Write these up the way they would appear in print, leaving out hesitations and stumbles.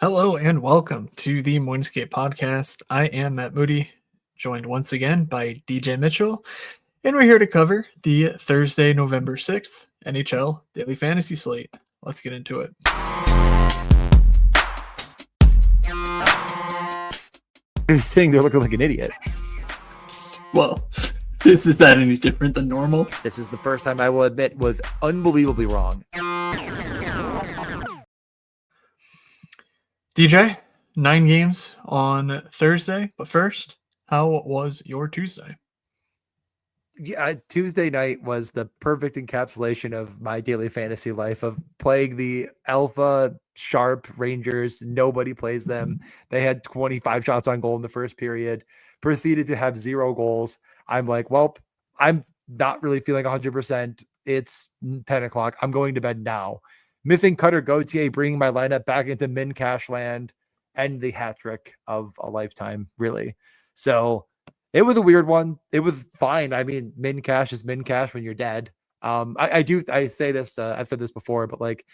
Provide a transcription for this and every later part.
Hello and welcome to the Moonscape podcast. I am Matt Moody, joined once again by DJ Mitchell, and we're here to cover the Thursday, November 6th NHL Daily Fantasy Slate. Let's get into it. You're saying they're looking like an idiot. Well, is that any different than normal? This is the first time I will admit was unbelievably wrong. DJ, 9 games on Thursday, but first, how was your Tuesday? Yeah, Tuesday night was the perfect encapsulation of my daily fantasy life of playing the Alpha Sharp Rangers. Nobody plays them. They had 25 shots on goal in the first period, proceeded to have 0 goals. I'm like, well, I'm not really feeling 100%. It's 10 o'clock. I'm going to bed now. Missing Cutter Gauthier, bringing my lineup back into min cash land, and the hat trick of a lifetime, really. So it was a weird one. It was fine. I mean, min cash is min cash when you're dead. I say this, I've said this before, but like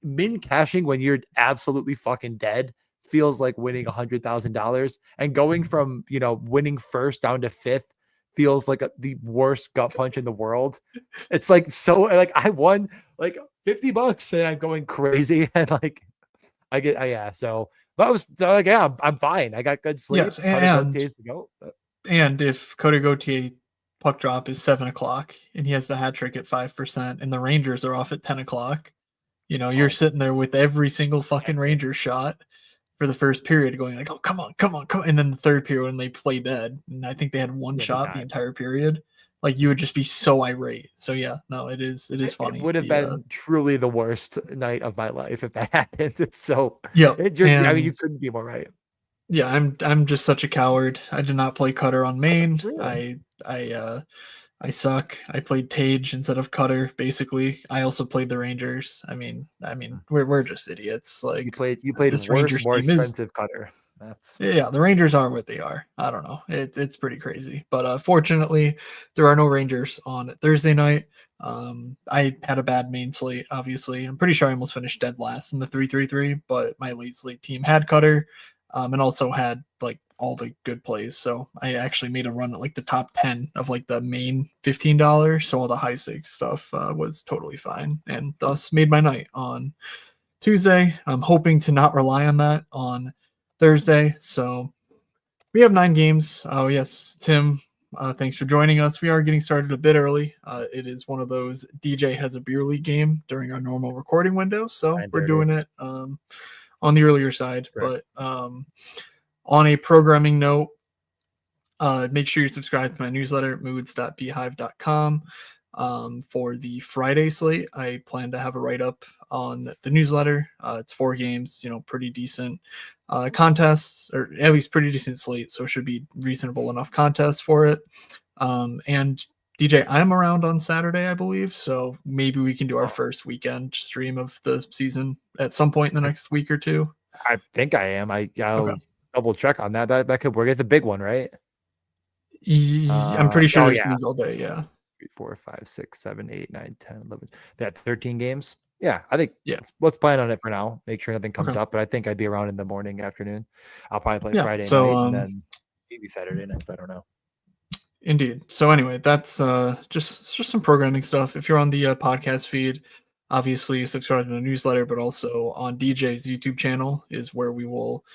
min cashing when you're absolutely fucking dead feels like winning $100,000, and going from, winning first down to fifth feels like the worst gut punch in the world. It's like, so like I won like $50 and I'm going crazy. And like, so that was like, yeah, I'm fine. I got good sleep. Yes, and if Cutter Gauthier puck drop is 7 o'clock and he has the hat trick at 5% and the Rangers are off at 10 o'clock, you're sitting there with every single fucking Ranger shot for the first period going like, oh, come on. And then the third period when they play dead, and I think they had one shot the entire period, like you would just be so irate. So yeah, no, it is funny. It would have been truly the worst night of my life if that happened. It's so, yeah. I mean, you couldn't be more right. Yeah, I'm just such a coward. I did not play Cutter on main. Really? I suck. I played Tage instead of Cutter. Basically, I also played the Rangers. I mean, we're just idiots. Like you played this worse, Rangers more team expensive Cutter. The Rangers are what they are. I don't know. It's pretty crazy. But fortunately, there are no Rangers on Thursday night. I had a bad main slate. Obviously, I'm pretty sure I almost finished dead last in the 3-3-3. But my late slate team had Cutter, and also had like all the good plays. So I actually made a run at like the top 10 of like the main $15. So all the high stakes stuff was totally fine, and thus made my night on Tuesday. I'm hoping to not rely on that on Thursday. So we have 9 games. Oh yes, Tim, thanks for joining us. We are getting started a bit early. It is one of those DJ has a beer league game during our normal recording window, so we're doing it on the earlier side. Sure. But on a programming note, make sure you subscribe to my newsletter, moods.beehive.com. For the Friday slate, I plan to have a write-up on the newsletter. It's 4 games, pretty decent contests, or at least pretty decent slate, so it should be reasonable enough contests for it. And DJ, I'm around on Saturday, I believe, so maybe we can do our first weekend stream of the season at some point in the next week or two. I think I am. I'll double check on that. That could work. It's a big one, right? I'm pretty sure there's games all day. Yeah. 3, 4, 5, 6, 7, 8, 9, 10, 11. That 13 games. Yeah, I think. Yeah. Let's plan on it for now. Make sure nothing comes up. But I think I'd be around in the morning, afternoon. I'll probably play Friday night and then maybe Saturday night. I don't know. Indeed. So anyway, that's just some programming stuff. If you're on the podcast feed, obviously subscribe to the newsletter, but also on DJ's YouTube channel is where we will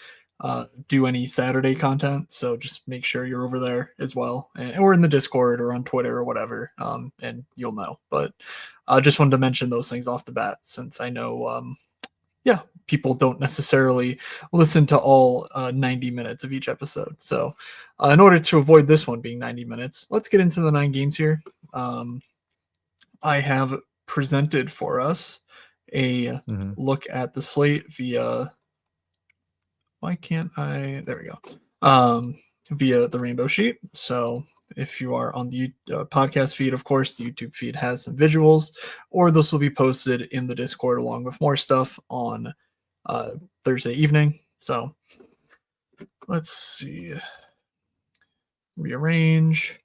do any Saturday content. So just make sure you're over there as well, or in the Discord or on Twitter or whatever, and you'll know. But I just wanted to mention those things off the bat, since I know, people don't necessarily listen to all 90 minutes of each episode. So in order to avoid this one being 90 minutes, let's get into the 9 games here. I have presented for us a look at the slate via... Why can't I? There we go. Via the rainbow sheet. So if you are on the podcast feed, of course, the YouTube feed has some visuals, or this will be posted in the Discord along with more stuff on Thursday evening. So let's see. Rearrange.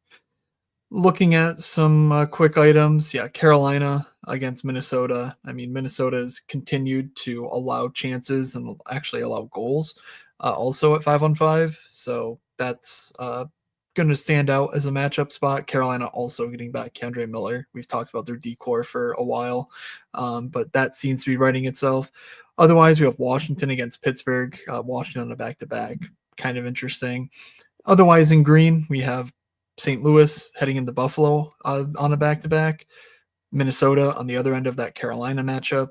Looking at some quick items, yeah, Carolina against Minnesota. I mean, Minnesota has continued to allow chances and actually allow goals, also at 5-on-5. So that's going to stand out as a matchup spot. Carolina also getting back Kendre Miller. We've talked about their decor for a while, but that seems to be writing itself. Otherwise, we have Washington against Pittsburgh. Washington on a back-to-back, kind of interesting. Otherwise, in green, we have St. Louis heading into Buffalo on a back to back, Minnesota on the other end of that Carolina matchup,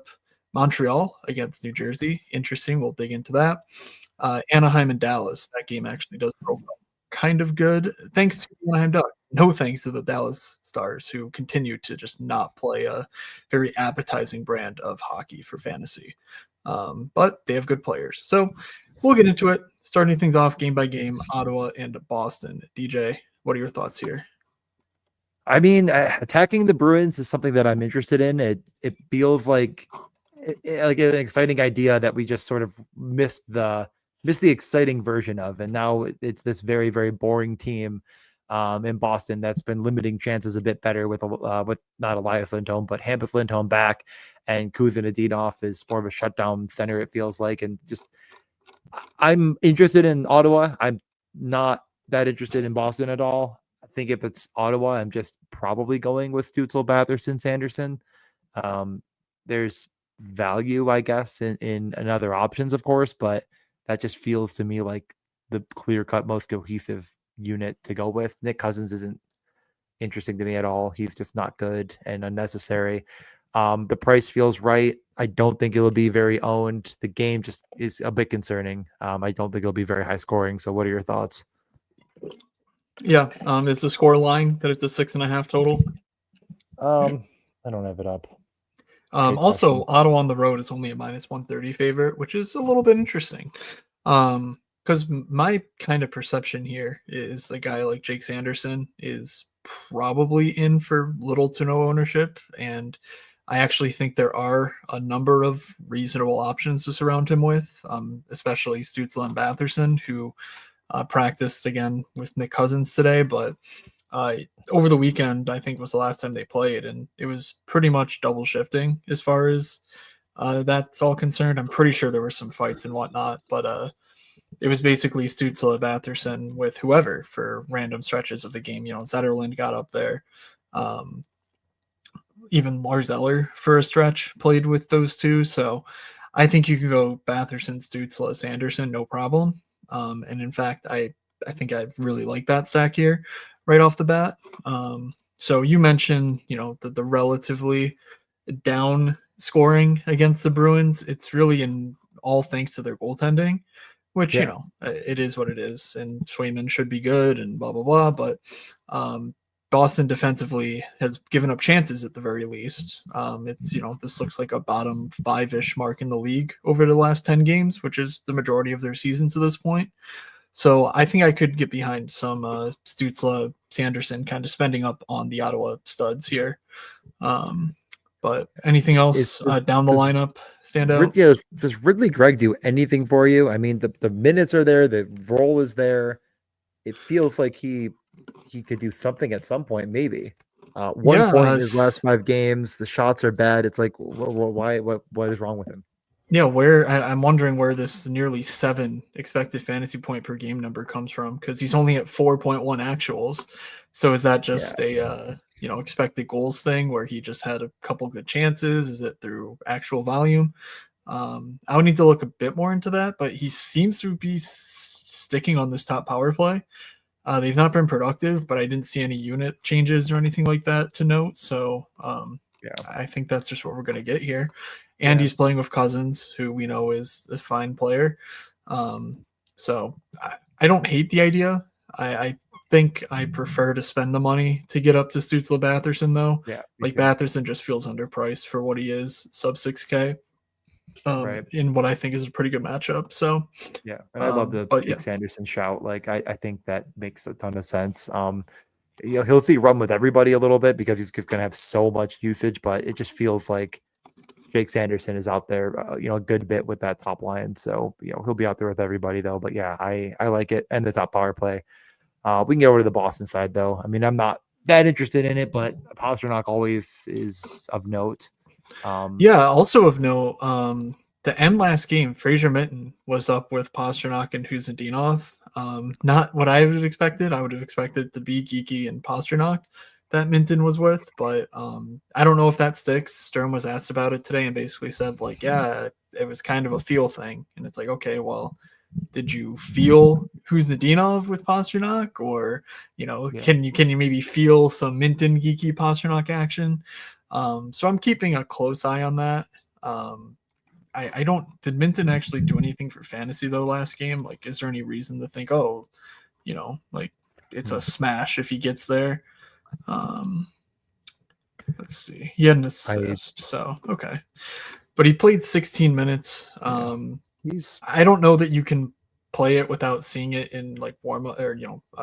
Montreal against New Jersey. Interesting. We'll dig into that. Anaheim and Dallas. That game actually does profile kind of good. Thanks to the Anaheim Ducks. No thanks to the Dallas Stars, who continue to just not play a very appetizing brand of hockey for fantasy. But they have good players. So we'll get into it. Starting things off game by game, Ottawa and Boston. DJ, what are your thoughts here? I mean, attacking the Bruins is something that I'm interested in. It feels like like an exciting idea that we just sort of missed the exciting version of, and now it's this very, very boring team in Boston that's been limiting chances a bit better with not Elias Lindholm but Hampus Lindholm back, and Demidov is more of a shutdown center, it feels like. And just I'm interested in Ottawa. I'm not that interested in Boston at all. I think if it's Ottawa, I'm just probably going with Stützle, Batherson, Sanderson. There's value, I guess, in other options, of course, but that just feels to me like the clear-cut, most cohesive unit to go with. Nick Cousins isn't interesting to me at all. He's just not good and unnecessary. The price feels right. I don't think it'll be very owned. The game just is a bit concerning. I don't think it'll be very high scoring. So what are your thoughts? Yeah, is the score line that it's a 6.5 total? I don't have it up. Also, Ottawa on the road is only a -130 favorite, which is a little bit interesting. Because my kind of perception here is a guy like Jake Sanderson is probably in for little to no ownership, and I actually think there are a number of reasonable options to surround him with, especially Stützle and Batherson, who practiced again with Nick Cousins today, but over the weekend, I think was the last time they played, and it was pretty much double shifting as far as that's all concerned. I'm pretty sure there were some fights and whatnot, but it was basically Stützle, Batherson with whoever for random stretches of the game. You know, Zetterlund got up there. Even Lars Eller for a stretch played with those two. So I think you can go Batherson, Stützle, Sanderson, no problem. And in fact, I think I really like that stack here right off the bat. So you mentioned, you know, the relatively down scoring against the Bruins. It's really in all thanks to their goaltending, which, you know, it is what it is. And Swayman should be good and blah, blah, blah. But Boston defensively has given up chances at the very least. It's, you know, this looks like a bottom 5-ish mark in the league over the last 10 games, which is the majority of their season to this point. So I think I could get behind some Stützle, Sanderson kind of spending up on the Ottawa studs here. But anything else down the lineup stand out? Does Ridley Gregg do anything for you? I mean, the minutes are there. The role is there. It feels like he could do something at some point, maybe. One point in his last 5 games, the shots are bad. It's like, why? What is wrong with him? Yeah, I'm wondering where this nearly 7 expected fantasy point per game number comes from, because he's only at 4.1 actuals. So is that just a you know, expected goals thing where he just had a couple good chances? Is it through actual volume? I would need to look a bit more into that, but he seems to be sticking on this top power play. They've not been productive, but I didn't see any unit changes or anything like that to note. So I think that's just what we're going to get here. And he's playing with Cousins, who we know is a fine player. So I don't hate the idea. I think I prefer to spend the money to get up to Stützle, Batherson, though. Yeah, like Batherson just feels underpriced for what he is, sub 6K. In what I think is a pretty good matchup. So yeah, and I love the Jake Sanderson shout. Like I think that makes a ton of sense. You know, he'll see run with everybody a little bit because he's just gonna have so much usage, but it just feels like Jake Sanderson is out there, you know, a good bit with that top line. So, you know, he'll be out there with everybody though. But yeah, I like it, and the top power play. We can get over to the Boston side though. I mean, I'm not that interested in it, but Pasternak always is of note. Yeah, also of note, the end last game, Fraser Minton was up with Pasternak and Huzintinov. Not what I would have expected. I would have expected to be Geeky and Pasternak that Minton was with, but I don't know if that sticks. Stern was asked about it today and basically said, like, yeah, it was kind of a feel thing. And it's like, okay, well, did you feel Huzintinov with Pasternak? Or, can you maybe feel some Minton Geeky Pasternak action? So I'm keeping a close eye on that. I don't. Did Minton actually do anything for fantasy though last game? Like, is there any reason to think, oh, like it's a smash if he gets there? Let's see. He had an assist, so okay. But he played 16 minutes. I don't know that you can play it without seeing it in like warm up or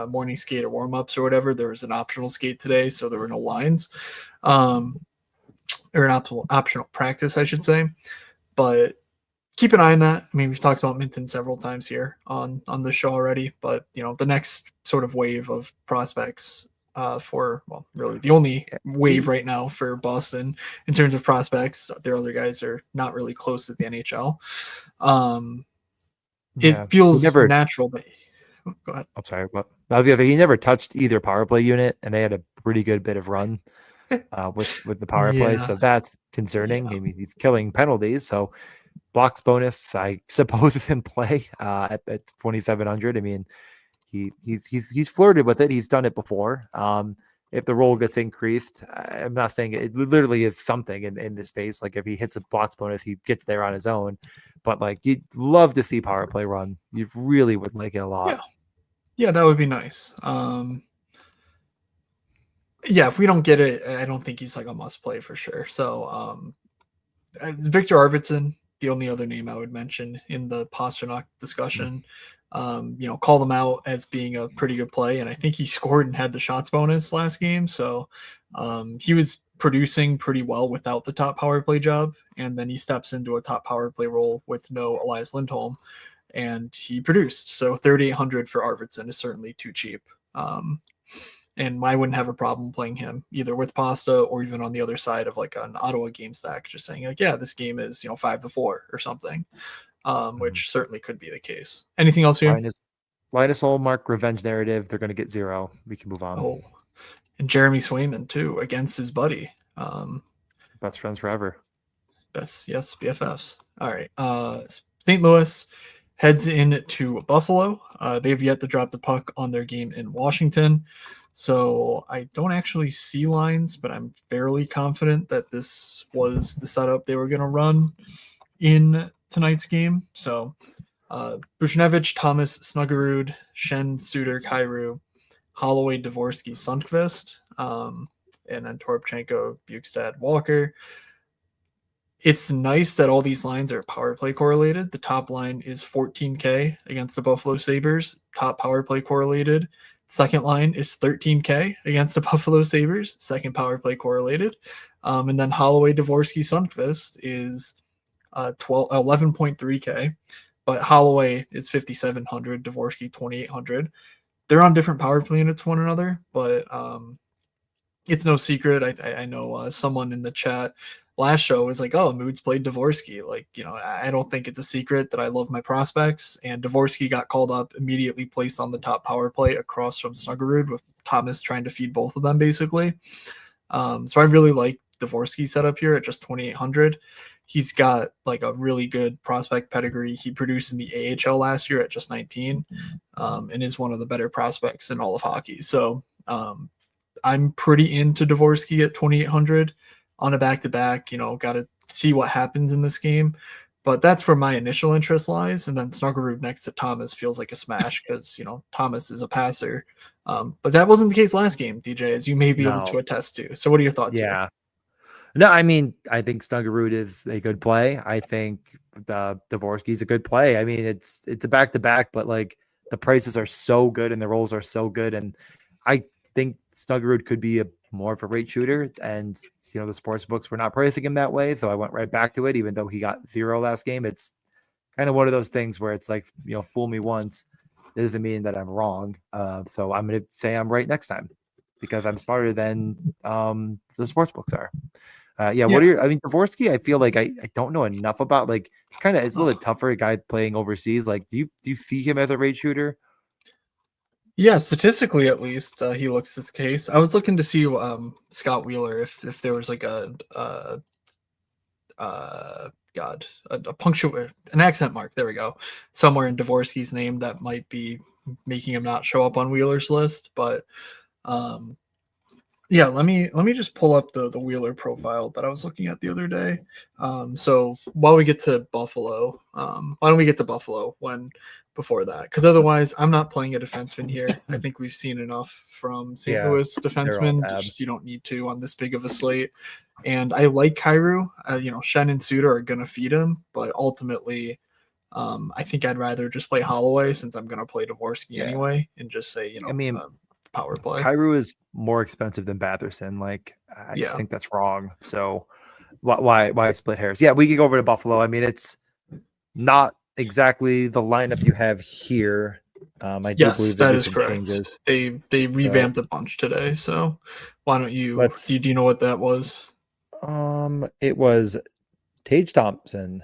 morning skate or warm ups or whatever. There was an optional skate today, so there were no lines. Or an optional practice, I should say. But keep an eye on that. I mean, we've talked about Minton several times here on the show already, but the next sort of wave of prospects really the only wave right now for Boston in terms of prospects. Their other guys are not really close to the NHL. It feels natural, but go ahead. I'm sorry, but I was gonna say he never touched either power play unit, and they had a pretty good bit of run with the power play, so that's concerning. I mean, he's killing penalties, so blocks bonus, I suppose, is in play at 2,700. I mean, he's flirted with it. He's done it before. If the role gets increased, I'm not saying it literally is something in this space. Like if he hits a blocks bonus, he gets there on his own. But like you'd love to see power play run. You really would like it a lot. Yeah, that would be nice. Yeah, if we don't get it, I don't think he's like a must play for sure. So Victor Arvidsson, the only other name I would mention in the Pasternak discussion. Call them out as being a pretty good play, and I think he scored and had the shots bonus last game. So he was producing pretty well without the top power play job, and then he steps into a top power play role with no Elias Lindholm, and he produced. So 3,800 for Arvidsson is certainly too cheap. And I wouldn't have a problem playing him either with Pasta or even on the other side of like an Ottawa game stack, just saying like, yeah, this game is 5-4 or something, which certainly could be the case. Anything else here? Linus Ullmark revenge narrative. They're going to get 0. We can move on. Oh, and Jeremy Swayman too against his buddy. Best friends forever. Yes, BFFs. All right. St. Louis heads in to Buffalo. They've yet to drop the puck on their game in Washington. So I don't actually see lines, but I'm fairly confident that this was the setup they were going to run in tonight's game. So Bushnevich, Thomas, Snuggerud, Shen, Suter, Kairu, Holloway, Dvorsky, Sundqvist, and then Toropchenko, Bukestad, Walker. It's nice that all these lines are power play correlated. The top line is 14K against the Buffalo Sabres, top power play correlated. Second line is 13K against the Buffalo Sabres, second power play correlated. And then Holloway, Dvorsky, Sundqvist is 11.3K, but Holloway is 5,700, Dvorsky 2,800. They're on different power play units one another, but it's no secret. I know someone in the chat last show was like, oh, Moods played Dvorsky. Like, I don't think it's a secret that I love my prospects. And Dvorsky got called up, immediately placed on the top power play across from Snuggerud, with Thomas trying to feed both of them, basically. So I really like Dvorsky's setup here at just 2,800. He's got like a really good prospect pedigree. He produced in the AHL last year at just 19, and is one of the better prospects in all of hockey. So I'm pretty into Dvorsky at 2,800 on a back-to-back. Got to see what happens in this game. But that's where my initial interest lies. And then Snuggerud next to Thomas feels like a smash because, Thomas is a passer. But that wasn't the case last game, DJ, as you may be able to attest to. So what are your thoughts here? No, I mean, I think Snuggerud is a good play. I think Dvorsky is a good play. I mean, it's a back-to-back, but like the prices are so good and the roles are so good. And I think Snuggerud could be more of a rate shooter, and the sports books were not pricing him that way, so I went right back to it. Even though he got 0 last game, it's kind of one of those things where it's like, fool me once, it doesn't mean that I'm wrong. So I'm going to say I'm right next time, because I'm smarter than the sports books are. Yeah, Yeah. what are your? I mean, Dvorsky, I feel like I don't know enough about. Like, it's a little bit tougher. A guy playing overseas. Like, do you see him as a rate shooter? Yeah, statistically at least, he looks this case. I was looking to see Scott Wheeler if there was like a punctual an accent mark. There we go, somewhere in Dvorsky's name that might be making him not show up on Wheeler's list. But um, yeah, let me just pull up the Wheeler profile that I was looking at the other day. So while we get to Buffalo, why don't we get to Buffalo when before that? Because otherwise, I'm not playing a defenseman here. I think we've seen enough from St. Yeah, Louis they're all defensemen. bad. Just you don't need to on this big of a slate. And I like Kyrou. Shen and Suter are gonna feed him, but ultimately, I think I'd rather just play Holloway since I'm gonna play Dvorsky Yeah. anyway, and just say I mean, power play. Kyrou is more expensive than Batherson. Like, I just Yeah. think that's wrong. So why split hairs? Yeah, we can go over to Buffalo. I mean, it's not exactly the lineup you have here. I do Yes, believe there that be is some correct. changes. They revamped a bunch today. So why don't you Let's. do you know what that was? It was Tage Thompson,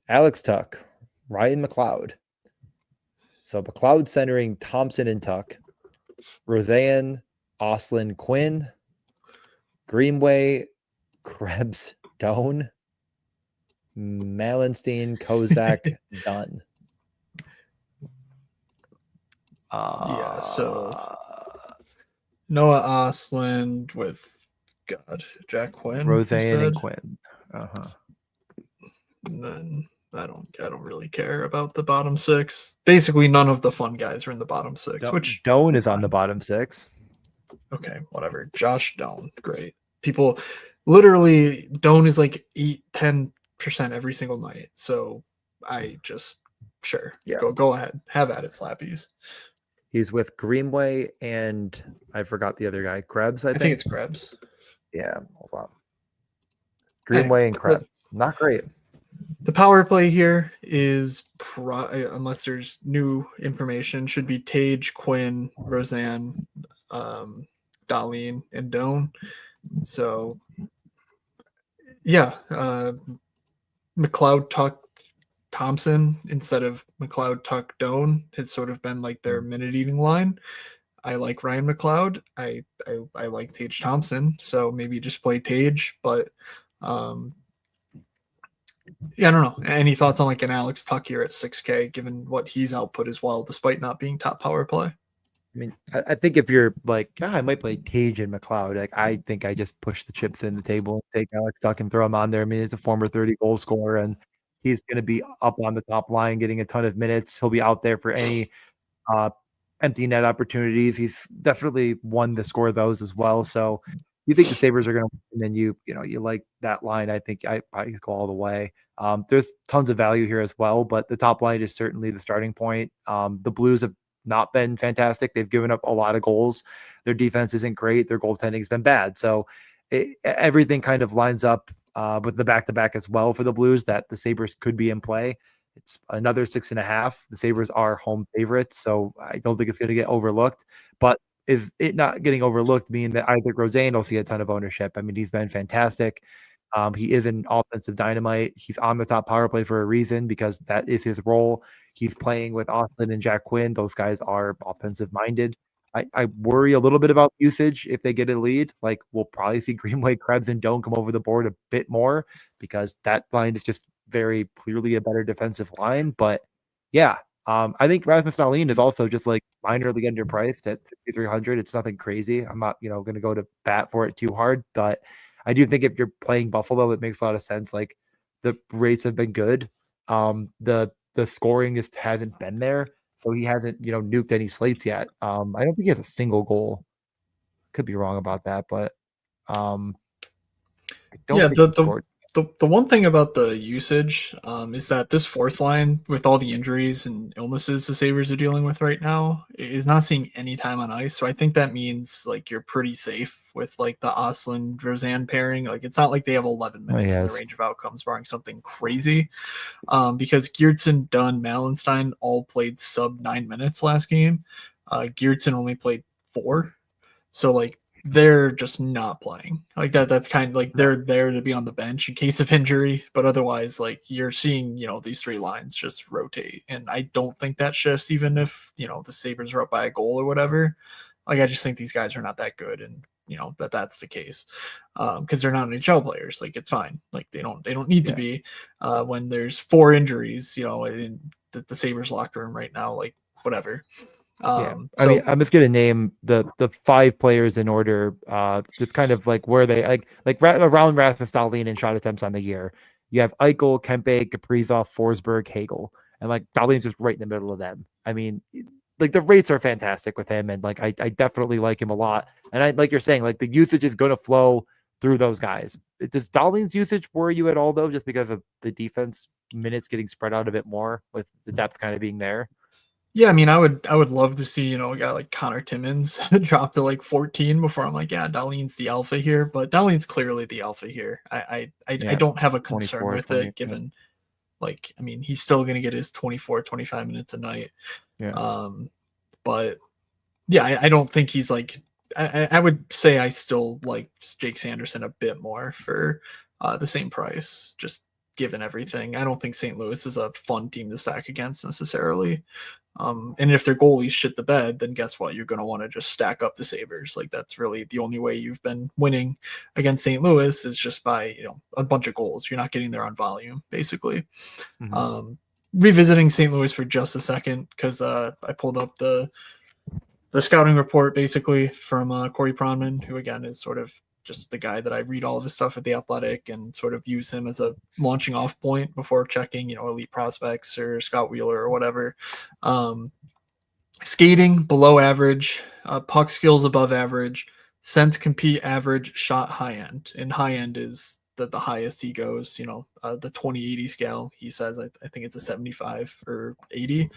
Alex Tuck, Ryan McLeod. So McLeod centering Thompson and Tuck, Roseanne, Oslin, Quinn, Greenway, Krebs, Doan, Malenstein, Kozak, Dunn. Yeah, so Noah Osland with Jack Quinn, you Roseanne and said? Quinn. And then I don't really care about the bottom six. Basically, none of the fun guys are in the bottom six, which Doan is on fine. the bottom six. Okay, whatever. Josh Doan, great. People literally Doan is like 10% every single night. So I just sure. Yeah. Go ahead. Have at it, slappies. He's with Greenway and I forgot the other guy. Krebs, I think. It's Krebs. Yeah, hold on. Greenway and Krebs. Not great. The power play here is, unless there's new information, should be Tage, Quinn, Roseanne, Darlene, and Doan. So, yeah, McLeod, Tuck, Thompson instead of McLeod, Tuck, Doan has sort of been like their minute eating line. I like Ryan McLeod. I like Tage Thompson. So maybe just play Tage, but yeah, I don't know. Any thoughts on like an Alex Tuck here at 6K, given what he's output as well, despite not being top power play? I mean, I think if you're like, I might play Tage and McLeod, like I think I just push the chips in the table and take Alex Tuck and throw him on there. I mean, he's a former 30 goal scorer and he's going to be up on the top line, getting a ton of minutes. He'll be out there for any empty net opportunities. He's definitely won to score those as well. So you think the Sabres are going to win and you like that line. I think I go all the way. There's tons of value here as well, but the top line is certainly the starting point. The Blues have not been fantastic. They've given up a lot of goals. Their defense isn't great. Their goaltending has been bad. So everything kind of lines up with the back-to-back as well for the Blues that the Sabres could be in play. It's another 6.5. The Sabres are home favorites, so I don't think it's going to get overlooked. But is it not getting overlooked mean that either Roseanne will see a ton of ownership? I mean, he's been fantastic. He is an offensive dynamite. He's on the top power play for a reason because that is his role. He's playing with Austin and Jack Quinn. Those guys are offensive minded. I worry a little bit about usage if they get a lead. Like we'll probably see Greenway, Krebs, and Doan come over the board a bit more because that line is just very clearly a better defensive line. But yeah, I think Rasmus Dahlin is also just like minorly underpriced at 6,300. It's nothing crazy. I'm not going to go to bat for it too hard, but I do think if you're playing Buffalo, it makes a lot of sense. Like the rates have been good. The scoring just hasn't been there. So he hasn't, nuked any slates yet. I don't think he has a single goal. Could be wrong about that, but I don't think he scored. The one thing about the usage is that this fourth line, with all the injuries and illnesses the Sabres are dealing with right now, is not seeing any time on ice. So I think that means like you're pretty safe with like the Oslin Roseanne pairing. Like it's not like they have 11 minutes in the range of outcomes, barring something crazy. Because Geertsen, Dunn, Malenstein all played sub 9 minutes last game. Geertsen only played 4. So like they're just not playing like that. That's kind of like they're there to be on the bench in case of injury, but otherwise, like you're seeing, these three lines just rotate, and I don't think that shifts even if the Sabres are up by a goal or whatever. Like I just think these guys are not that good, and that's the case because they're not NHL players. Like it's fine. Like they don't need to be when there's 4 injuries, in the Sabres locker room right now. Like whatever. Yeah, I mean, So I'm just gonna name the 5 players in order, just kind of like where they around Rasmus Dahlin and shot attempts on the year. You have Eichel, Kempe, Kaprizov, Forsberg, Hagel, and like Dahlin's just right in the middle of them. I mean, like the rates are fantastic with him, and like I definitely like him a lot. And I like you're saying, like the usage is going to flow through those guys. Does Dahlin's usage worry you at all though, just because of the defense minutes getting spread out a bit more with the depth kind of being there? yeah, I mean, I would love to see, a guy like Connor Timmins drop to like 14 before I'm like, yeah, Darlene's the alpha here, but Darlene's clearly the alpha here. I Yeah, don't have a concern 24, with 20. it given like, I mean, he's still going to get his 24, 25 minutes a night. Yeah. But yeah, I don't think he's like, I would say I still like Jake Sanderson a bit more for the same price, just given everything. I don't think St. Louis is a fun team to stack against necessarily. And if their goalies shit the bed, then guess what? You're going to want to just stack up the Sabres. Like that's really the only way you've been winning against St. Louis is just by, a bunch of goals. You're not getting there on volume, basically. Mm-hmm. Revisiting St. Louis for just a second, because I pulled up the scouting report basically from Corey Pronman, who again is sort of just the guy that I read all of his stuff at the Athletic and sort of use him as a launching off point before checking, elite prospects or Scott Wheeler or whatever. Skating below average, puck skills above average, sense compete average, shot high end, and high end is the highest he goes. The 20-80 scale. He says I think it's a 75 or 80.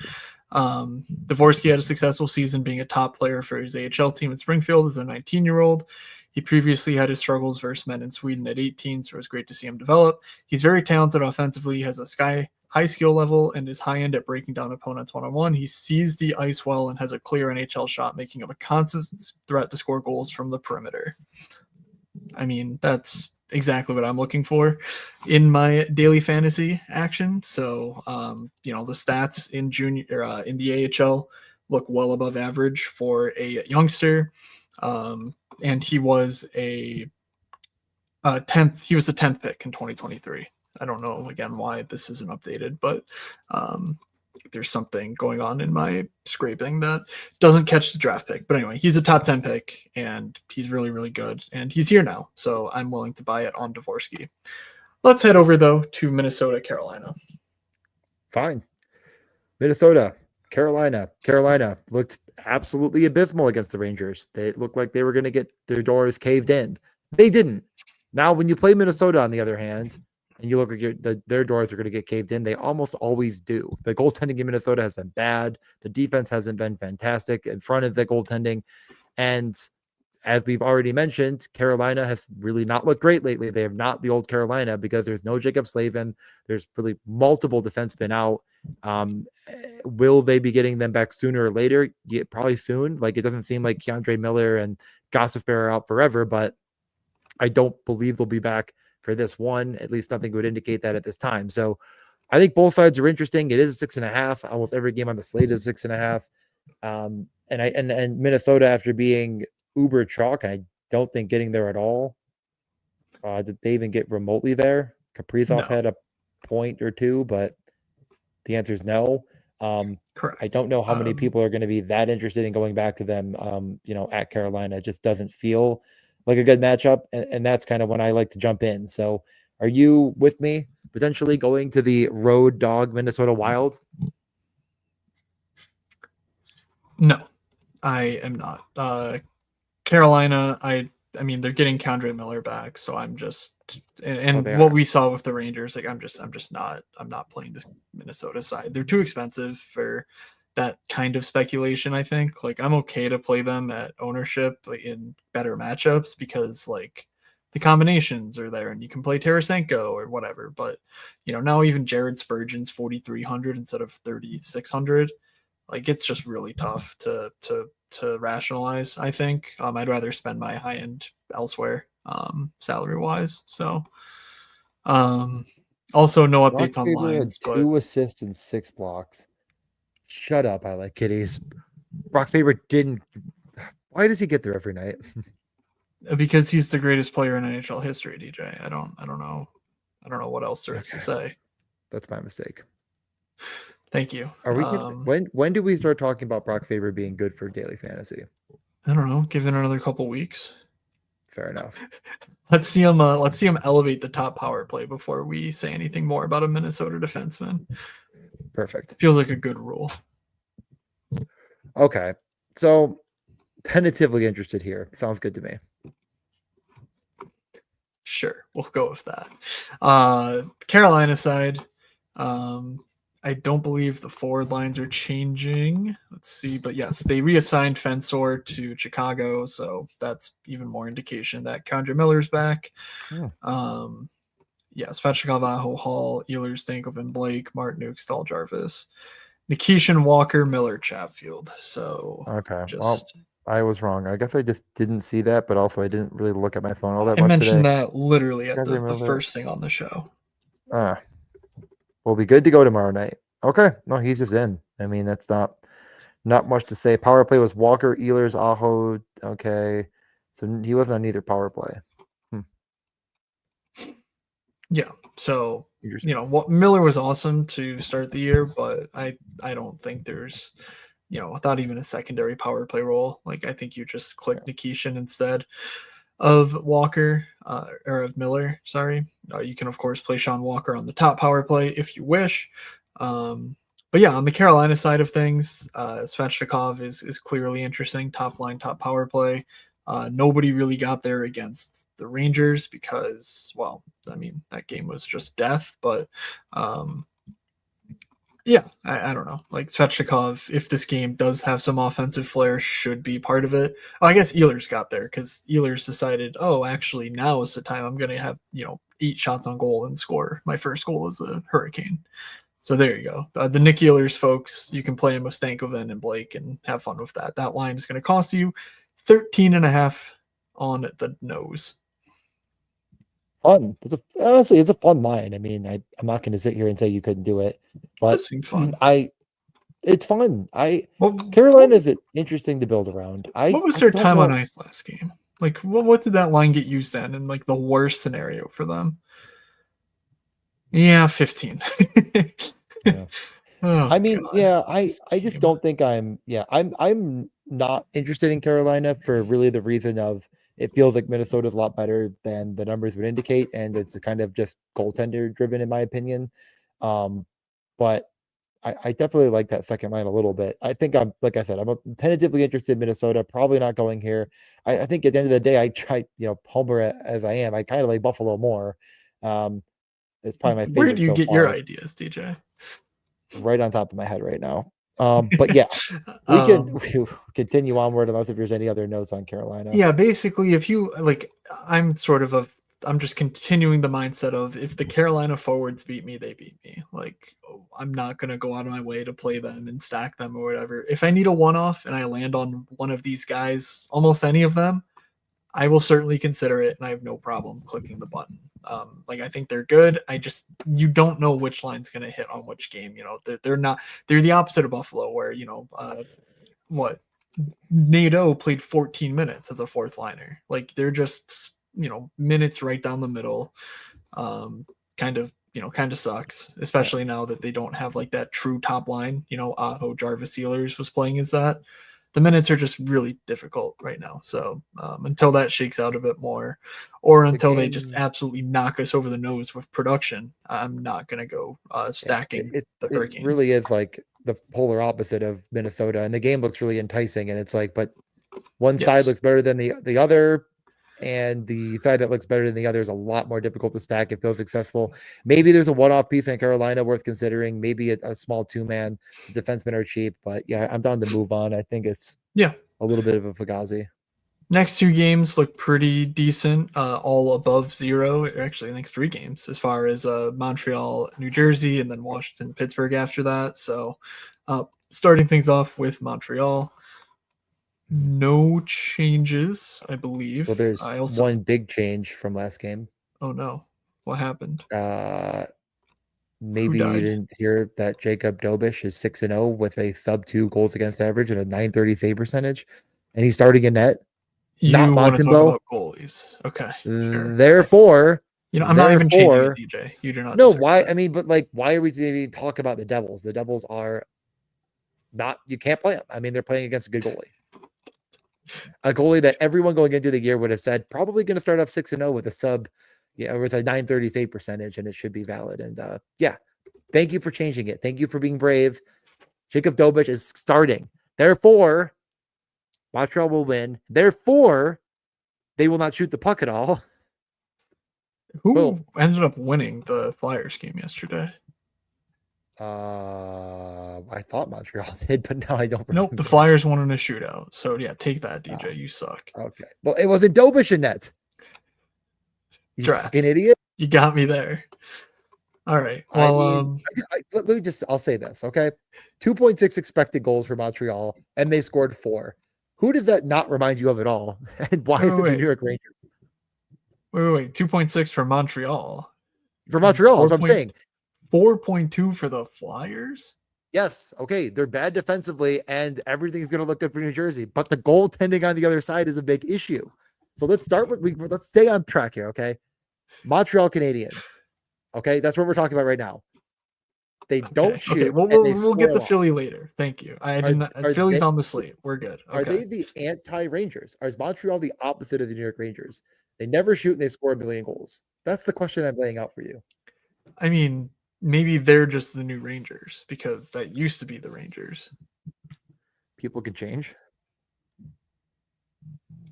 Dvorsky had a successful season being a top player for his AHL team in Springfield as a 19-year-old. He previously had his struggles versus men in Sweden at 18, so it was great to see him develop. He's very talented offensively, has a high skill level, and is high end at breaking down opponents one-on-one. He sees the ice well and has a clear NHL shot, making him a constant threat to score goals from the perimeter. I mean, that's exactly what I'm looking for in my daily fantasy action. So, the stats in junior in the AHL look well above average for a youngster. And he was a 10th. He was the 10th pick in 2023. I don't know again why this isn't updated, but there's something going on in my scraping that doesn't catch the draft pick. But anyway, he's a top 10 pick and he's really, really good. And he's here now. So I'm willing to buy it on Dvorsky. Let's head over though to Minnesota, Carolina. Fine. Minnesota, Carolina. Carolina looked absolutely abysmal against the Rangers. They looked like they were going to get their doors caved in. They didn't. Now, when you play Minnesota, on the other hand, and you look like their doors are going to get caved in, they almost always do. The goaltending in Minnesota has been bad. The defense hasn't been fantastic in front of the goaltending. And as we've already mentioned, Carolina has really not looked great lately. They have not the old Carolina because there's no Jacob Slavin. There's really multiple defensemen out. Will they be getting them back sooner or later? Yeah, probably soon. Like it doesn't seem like Keandre Miller and Gossip are out forever, but I don't believe they'll be back for this one. At least nothing would indicate that at this time. So I think both sides are interesting. It is 6.5. Almost every game on the slate is 6.5. And Minnesota, after being uber chalk, I don't think getting there at all. Did they even get remotely there? Kaprizov had a point or two, but the answer is no. Correct. I don't know how many people are going to be that interested in going back to them. At Carolina, it just doesn't feel like a good matchup, and that's kind of when I like to jump in. So, are you with me potentially going to the road dog Minnesota Wild? No, I am not. Carolina, I mean, they're getting Keandre Miller back, so I'm just and what we saw with the Rangers, like I'm not playing this Minnesota side. They're too expensive for that kind of speculation. I think like I'm okay to play them at ownership in better matchups because like the combinations are there and you can play Tarasenko or whatever. But now even Jared Spurgeon's 4,300 instead of 3,600. Like it's just really tough to rationalize. I think I'd rather spend my high end elsewhere, salary wise. So also no Brock updates on Faber had lines, but 2 assists and 6 blocks. Shut up, I like kitties. Brock Faber didn't. Why does he get there every night? because he's the greatest player in NHL history, DJ. I don't know. I don't know what else there is to Okay, say. that's my mistake. Thank you. Are we when do we start talking about Brock Faber being good for daily fantasy? I don't know. Give it another couple weeks. Fair enough. Let's see him. Let's see him elevate the top power play before we say anything more about a Minnesota defenseman. Perfect. Feels like a good rule. Okay, so tentatively interested here. Sounds good to me. Sure, we'll go with that. Carolina side, I don't believe the forward lines are changing. Let's see, but yes, they reassigned Fensor to Chicago, so that's even more indication that Condra Miller's back. Yes, Svechnikov, Aho, Hall, Ehlers, Stankoven, Blake, Martinuk, Stahl, Jarvis, Nikishin, Walker, Miller, Chatfield. So okay, well, I was wrong. I guess I just didn't see that, but also I didn't really look at my phone all that I much mentioned today. that literally at the first thing on the show. We'll be good to go tomorrow night. Okay, no, he's just in. I mean, that's not much to say. Power play was Walker, Ehlers, Aho. Okay, so he wasn't on either power play. Yeah, so what Miller was awesome to start the year, but I don't think there's without even a secondary power play role. Like I think you just click Nikishin instead of Walker or of Miller. Sorry, you can of course play Sean Walker on the top power play if you wish. But yeah, on the Carolina side of things, Svechnikov is clearly interesting. Top line, top power play. Nobody really got there against the Rangers because, well, I mean, that game was just death. But yeah, I don't know. Like Svechnikov, if this game does have some offensive flair, should be part of it. Oh, I guess Ehlers got there because Ehlers decided, oh, actually, now is the time I'm going to have 8 shots on goal and score my first goal as a Hurricane. So there you go. The Nick Ehlers folks, you can play him with Stankoven and Blake and have fun with that. That line is going to cost you 13.5 on the nose. Fun. Honestly, it's a fun line. I mean, I'm not going to sit here and say you couldn't do it, but fun. It's fun. Carolina is interesting to build around. What was their time on ice last game? Like, what did that line get used in? In like the worst scenario for them? Yeah, 15. Yeah. Oh, I mean, God. Yeah, I just don't think I'm not interested in Carolina for really the reason of it feels like Minnesota's a lot better than the numbers would indicate, and it's kind of just goaltender driven in my opinion. But I definitely like that second line a little bit. I think like I said, I'm tentatively interested in Minnesota, probably not going here. I think at the end of the day, I try, homer as I am, I kind of like Buffalo more. It's probably my favorite. Where do you get your ideas, DJ? Right on top of my head right now. But yeah, we can continue onward unless if there's any other notes on Carolina. Yeah, basically, if you like, I'm just continuing the mindset of if the Carolina forwards beat me, they beat me. Like, I'm not gonna go out of my way to play them and stack them or whatever. If I need a one-off and I land on one of these guys, almost any of them, I will certainly consider it, and I have no problem clicking the button. Like I think they're good. You don't know which line's going to hit on which game. They're the opposite of Buffalo, where Nadeau played 14 minutes as a fourth liner. Like they're just minutes right down the middle. Kind of sucks, especially now that they don't have like that true top line. Aho, Jarvis, Ehlers was playing as that. The minutes are just really difficult right now. So until that shakes out a bit more, or until they just absolutely knock us over the nose with production, I'm not going to go stacking the Hurricanes. It really is like the polar opposite of Minnesota, and the game looks really enticing. And it's like, but one side looks better than the other, and the side that looks better than the other is a lot more difficult to stack and feel successful. Maybe there's a one-off piece in Carolina worth considering. Maybe a small two-man. Defensemen are cheap, but yeah, I'm down to move on. I think it's a little bit of a fugazi. Next 2 games look pretty decent, all above 0. Actually, the next 3 games, as far as Montreal, New Jersey, and then Washington, Pittsburgh after that. So starting things off with Montreal. No changes, I believe. Well, there's I also. one big change from last game. Oh no, what happened? Who Maybe you died? didn't hear that Jacob Dobish is 6-0 with a sub 2 goals against average and a 930 save percentage, and he's starting in net. Not You want to talk Montembeault. about goalies? Okay, sure. Therefore, I'm not even changing it, DJ. You do not. No, deserve why? that. I mean, but like, why are we even talk about the Devils? The Devils are not. You can't play them. I mean, they're playing against a good goalie, a goalie that everyone going into the year would have said probably going to start off 6-0 with a sub, with a 930 save percentage, and it should be valid. And yeah, thank you for changing it. Thank you for being brave. Jacob Dobish is starting. Therefore, Montreal will win. Therefore, they will not shoot the puck at all. Who Boom. ended up winning the Flyers game yesterday? I thought Montreal did, but now I don't remember. Nope, the Flyers won in a shootout. So yeah, take that, DJ. You suck. Okay. Well, it wasn't Dobish in net. You fucking idiot. You got me there. All right. Well, I'll say this, okay? 2.6 expected goals for Montreal, and they scored 4. Who does that not remind you of at all? And why is it the New York Rangers? Wait. 2.6 for Montreal. For Montreal, that's what I'm saying. 4.2 for the Flyers? Yes. Okay. They're bad defensively, and everything's going to look good for New Jersey. But the goaltending on the other side is a big issue. So let's stay on track here, okay? Montreal Canadiens. Okay, that's what we're talking about right now. They don't shoot. Okay, we'll get the Philly later. Thank you. Philly's on the slate. We're good. Okay. Are they the anti-Rangers? Or is Montreal the opposite of the New York Rangers? They never shoot and they score 1 million goals. That's the question I'm laying out for you. I mean, maybe they're just the new Rangers because that used to be the Rangers. People could change.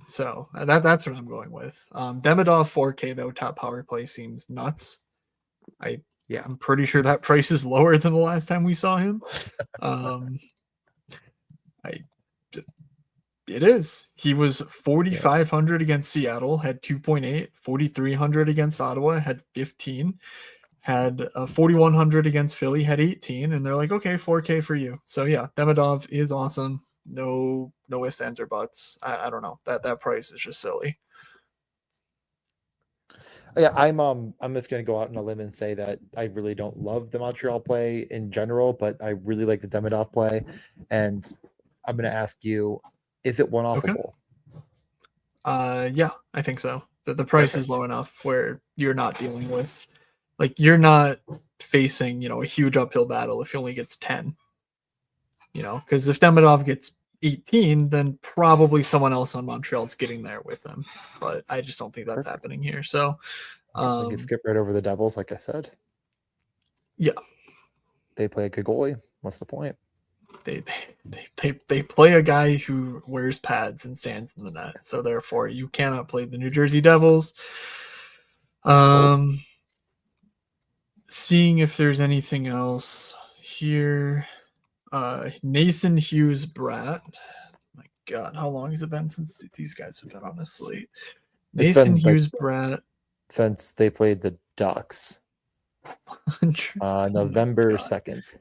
So that's what I'm going with. Demidov 4K though, top power play seems nuts. I'm pretty sure that price is lower than the last time we saw him. It is. He was 4,500 against Seattle, had 2.8, 4,300 against Ottawa, had 15, had 4,100 against Philly, had 18, and they're like, okay, 4K for you. So yeah, Demidov is awesome. No ifs, ands, or buts. I don't know. That price is just silly. Yeah, I'm just gonna go out on a limb and say that I really don't love the Montreal play in general, but I really like the Demidov play. And I'm gonna ask you, is it one-offable? Yeah, I think so. The price is low enough where you're not dealing with, like, you're not facing, a huge uphill battle if he only gets 10. Because if Demidov gets 18, then probably someone else on Montreal is getting there with them. But I just don't think that's happening here. So we can skip right over the Devils, like I said. Yeah. They play a good goalie. What's the point? They play a guy who wears pads and stands in the net. So therefore you cannot play the New Jersey Devils. Seeing if there's anything else here. Nason Hughes Bratt. My God, how long has it been since these guys have been on a slate? Nason Hughes Bratt. Since they played the Ducks. November 2nd.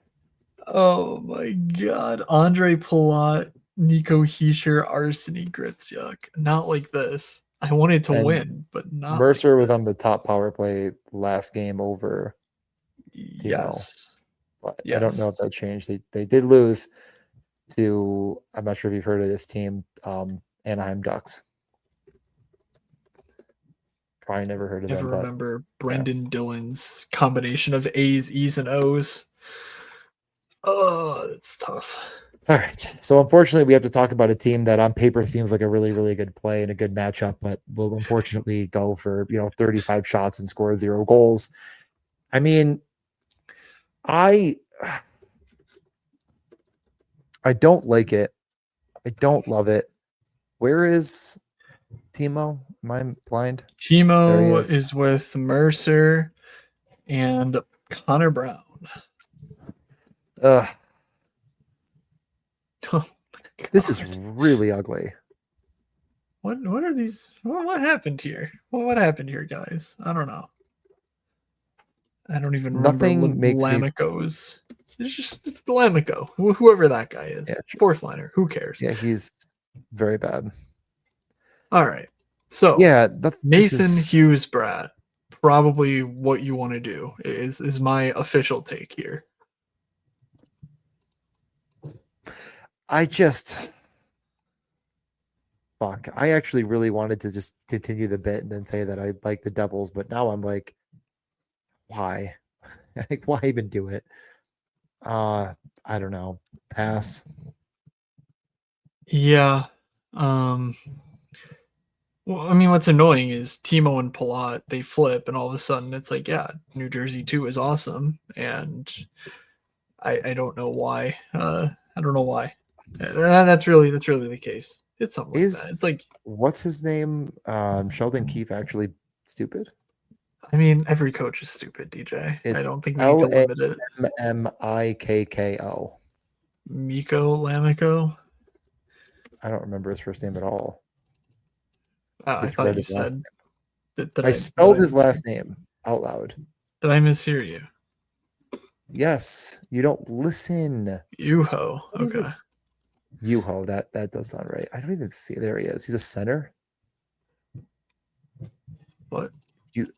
Oh my God. Andre Palat, Nico Hischier, Arseny Gritsuk. Not like this. I wanted to win, but not. Mercer was on the top power play last game over Timo. Yes. But I don't know if that changed. They did lose to, I'm not sure if you've heard of this team, Anaheim Ducks. Probably never heard of them. Never remember Brendan Dillon's combination of A's, E's, and O's. Oh, it's tough. All right. So unfortunately, we have to talk about a team that on paper seems like a really, really good play and a good matchup, but will unfortunately go for 35 shots and score 0 goals. I mean, I don't like it. I don't love it. Where is Timo? Am I blind? Timo is with Mercer and Connor Brown. Oh this is really ugly. What are these? What happened here? What happened here, guys? I don't know. I don't even remember Lamicos. It's Delamico, whoever that guy is. Yeah, sure. Fourth liner. Who cares? Yeah, he's very bad. All right. So Yeah, this Mason is. Hughes Brat. Probably what you want to do is my official take here. I just fuck. I actually really wanted to just continue the bit and then say that I like the Devils, but now I'm like, why? Like, why even do it? I don't know. Pass. Yeah. Well, I mean, what's annoying is Timo and Palat, they flip, and all of a sudden it's like, yeah, New Jersey 2 is awesome. And I don't know why. I don't know why. That's really the case. It's something like that. Is It's like, what's his name? Sheldon Keefe actually stupid? I mean, every coach is stupid, DJ. I It's don't think we need to limit it. Lamikko. Miko Lamico. I don't remember his first name at all. I Just thought read you his last said name. that I that I spelled his misheard. last name out loud. Did I mishear you? Yes, you don't listen. Yuho. I don't even Okay. Yuho, that does sound right. I don't even see. There he is. He's a center. What? Oh,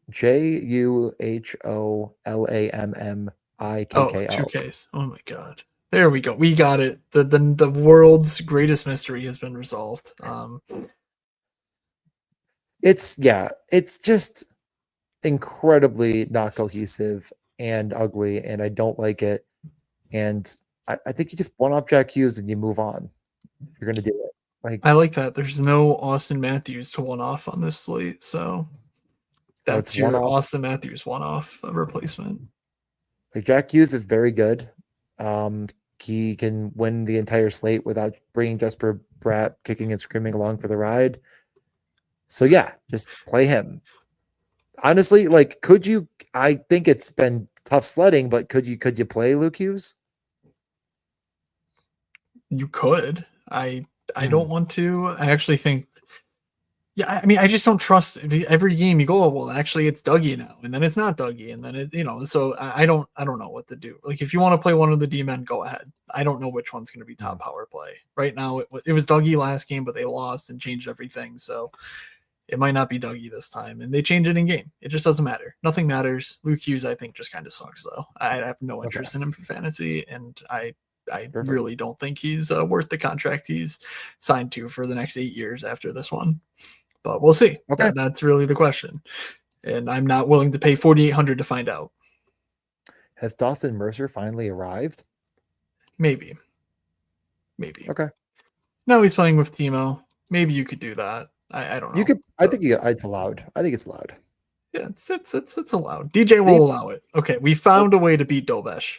Juholammikko. two Ks. Oh my god. There we go. We got it. The world's greatest mystery has been resolved. It's just incredibly not cohesive and ugly, and I don't like it. And I think you just one off Jack Hughes and you move on. You're gonna do it. Like, I like that. There's no Austin Matthews to one off on this slate, so it's that's one your off. Austin Matthews one off replacement. Like Jack Hughes is very good. Um, he can win the entire slate without bringing Jesper Bratt kicking and screaming along for the ride. So yeah, just play him. Honestly, like, could you? I think it's been tough sledding, but could you play Luke Hughes? You could. I Hmm. don't want to. I actually think. Yeah, I mean, I just don't trust every game you go. Oh, well, actually, it's Dougie now, and then it's not Dougie, and then So I don't know what to do. Like, if you want to play one of the D men, go ahead. I don't know which one's going to be top power play right now. It was Dougie last game, but they lost and changed everything, so it might not be Dougie this time, and they change it in game. It just doesn't matter. Nothing matters. Luke Hughes, I think, just kind of sucks though. I have no Okay, interest in him for fantasy, and I perfect. really don't think he's worth the contract he's signed to for the next 8 years after this one. But we'll see. Okay. That's really the question, and I'm not willing to pay 4,800 to find out. Has Dawson Mercer finally arrived? Maybe. Okay. Now he's playing with Timo. Maybe you could do that. I don't You know. could. I think it's allowed. I think it's allowed. Yeah, it's allowed. DJ They, will allow it. Okay, we found a way to beat Dovesh.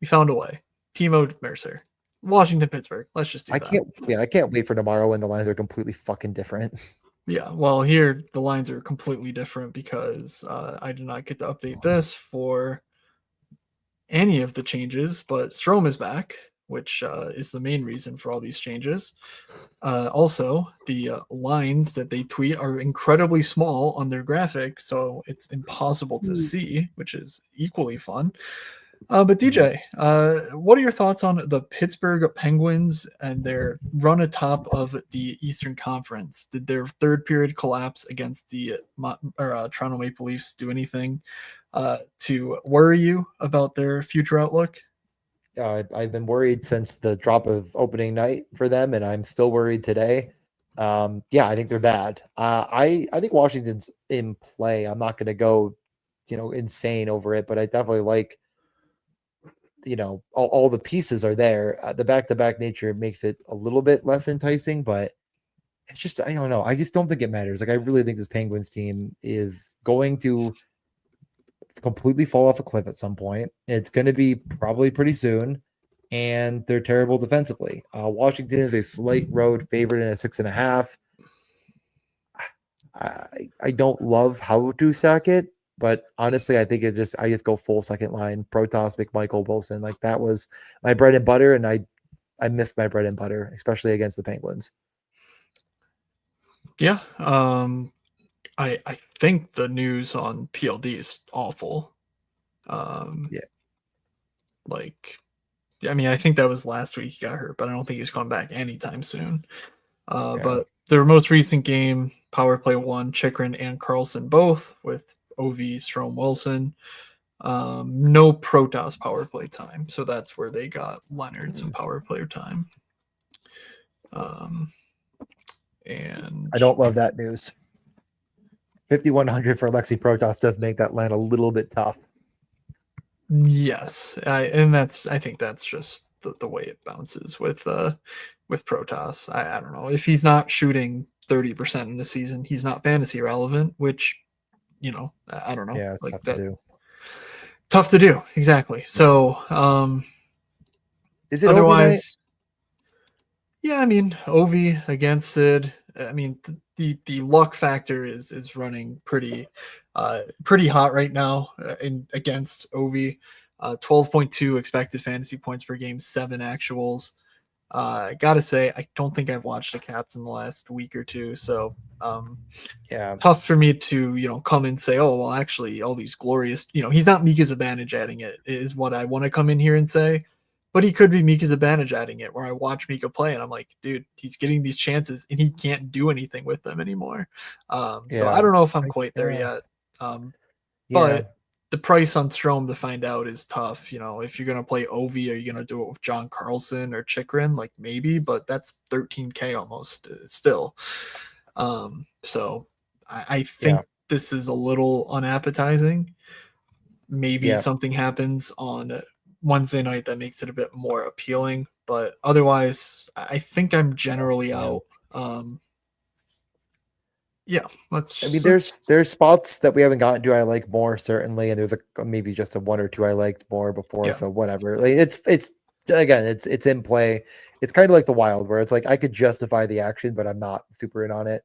We found a way. Timo Mercer. Washington, Pittsburgh. Let's just do I that. can't. Yeah, I can't wait for tomorrow when the lines are completely fucking different. Yeah, well, here the lines are completely different because I did not get to update this for any of the changes, but Strom is back, which is the main reason for all these changes. Also, the lines that they tweet are incredibly small on their graphic, so it's impossible to see, which is equally fun. But DJ, what are your thoughts on the Pittsburgh Penguins and their run atop of the Eastern Conference? Did their third period collapse against the Toronto Maple Leafs do anything to worry you about their future outlook? I've been worried since the drop of opening night for them, and I'm still worried today. Yeah, I think they're bad. I think Washington's in play. I'm not going to go, insane over it, but I definitely like, all the pieces are there. The back-to-back nature makes it a little bit less enticing, but it's just I don't know. I just don't think it matters. Like I really think this Penguins team is going to completely fall off a cliff at some point. It's going to be probably pretty soon, and they're terrible defensively. Washington is a slight road favorite in a 6.5. I don't love how to stack it, but honestly, I think I just go full second line. Protos, McMichael, Wilson. Like that was my bread and butter, and I missed my bread and butter, especially against the Penguins. Yeah, I think the news on PLD is awful. Yeah. Like I mean, I think that was last week he got hurt, but I don't think he's coming back anytime soon. Yeah. But their most recent game, power play won Chikrin and Carlson both with Ovi, Strom, Wilson. No Protoss power play time, so that's where they got Leonard some power player time. And I don't love that news. 5,100 for Alexi Protoss does make that line a little bit tough. yes, I think that's just the way it bounces with Protoss. I don't know if he's not shooting 30% in the season, he's not fantasy relevant, which I don't know. Yeah, it's like tough that, to do. tough to do, exactly. So Is it otherwise, yeah, I mean, Ovi against Sid. I mean, the luck factor is running pretty hot right now in against Ovi. 12.2 expected fantasy points per game, 7 actuals. I gotta say, I don't think I've watched the Caps in the last week or two, so Yeah. tough for me to come and say, oh well, actually, all these glorious, he's not Mika's advantage adding it is what I want to come in here and say. But he could be Mika's advantage adding it, where I watch Mika play and I'm like, dude, he's getting these chances and he can't do anything with them anymore. So I Yeah. don't know if I'm quite there yet. Yeah. But the price on Strom to find out is tough. If you're gonna play Ovi, are you gonna do it with John Carlson or Chikrin? Like maybe, but that's 13K almost still. So I think this is a little unappetizing. Maybe something happens on Wednesday night that makes it a bit more appealing, but otherwise, I think I'm generally out. Yeah, I mean, there's spots that we haven't gotten to I like more certainly, and there's maybe just a one or two I liked more before. Yeah. So whatever. Like it's again, it's in play. It's kind of like the Wild, where it's like I could justify the action, but I'm not super in on it.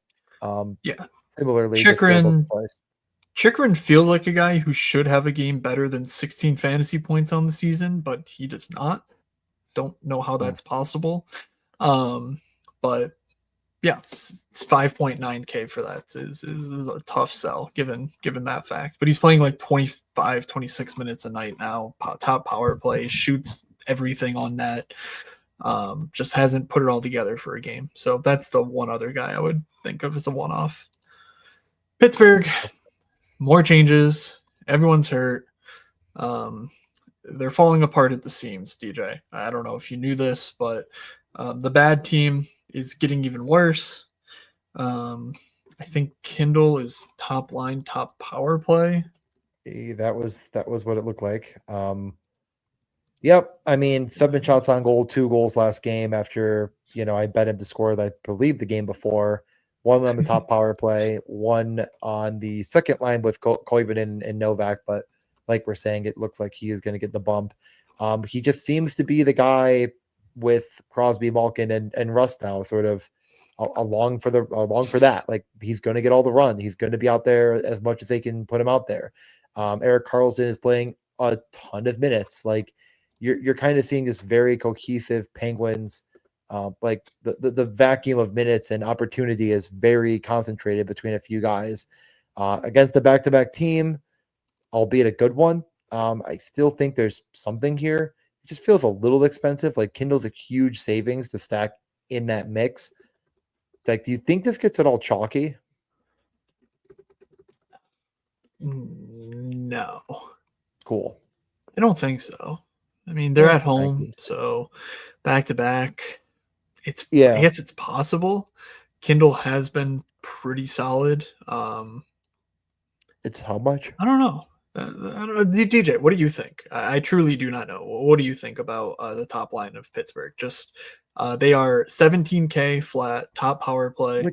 Yeah. Similarly, this feels like the place. Chikrin feels like a guy who should have a game better than 16 fantasy points on the season, but he does not. Don't know how that's possible. But yeah, it's 5.9K for that is a tough sell given that fact. But he's playing like 25, 26 minutes a night now. Top power play, shoots everything on net. Just hasn't put it all together for a game. So that's the one other guy I would think of as a one-off. Pittsburgh, more changes. Everyone's hurt. They're falling apart at the seams, DJ. I don't know if you knew this, but the bad team is getting even worse. I think Kindle is top line, top power play. That was what it looked like. Yep. I mean, 7 shots on goal, 2 goals last game after, I bet him to score, I believe, the game before. 1 on the top power play, 1 on the second line with Koivunen and Novak. But like we're saying, it looks like he is going to get the bump. He just seems to be the guy with Crosby, Malkin, and Rust now, sort of along for that. Like he's going to get all the run. He's going to be out there as much as they can put him out there. Erik Karlsson is playing a ton of minutes. Like you're kind of seeing this very cohesive Penguins. Like the vacuum of minutes and opportunity is very concentrated between a few guys against a back-to-back team, albeit a good one. I still think there's something here. It just feels a little expensive. Like Kindle's a huge savings to stack in that mix. Like, do you think this gets at all chalky? No. Cool. I don't think so. I mean, they're at home, so back to back. I guess it's possible. Kindle has been pretty solid. It's how much? I don't know. I don't know. DJ, what do you think? I truly do not know. What do you think about the top line of Pittsburgh? Just they are 17K flat, top power play.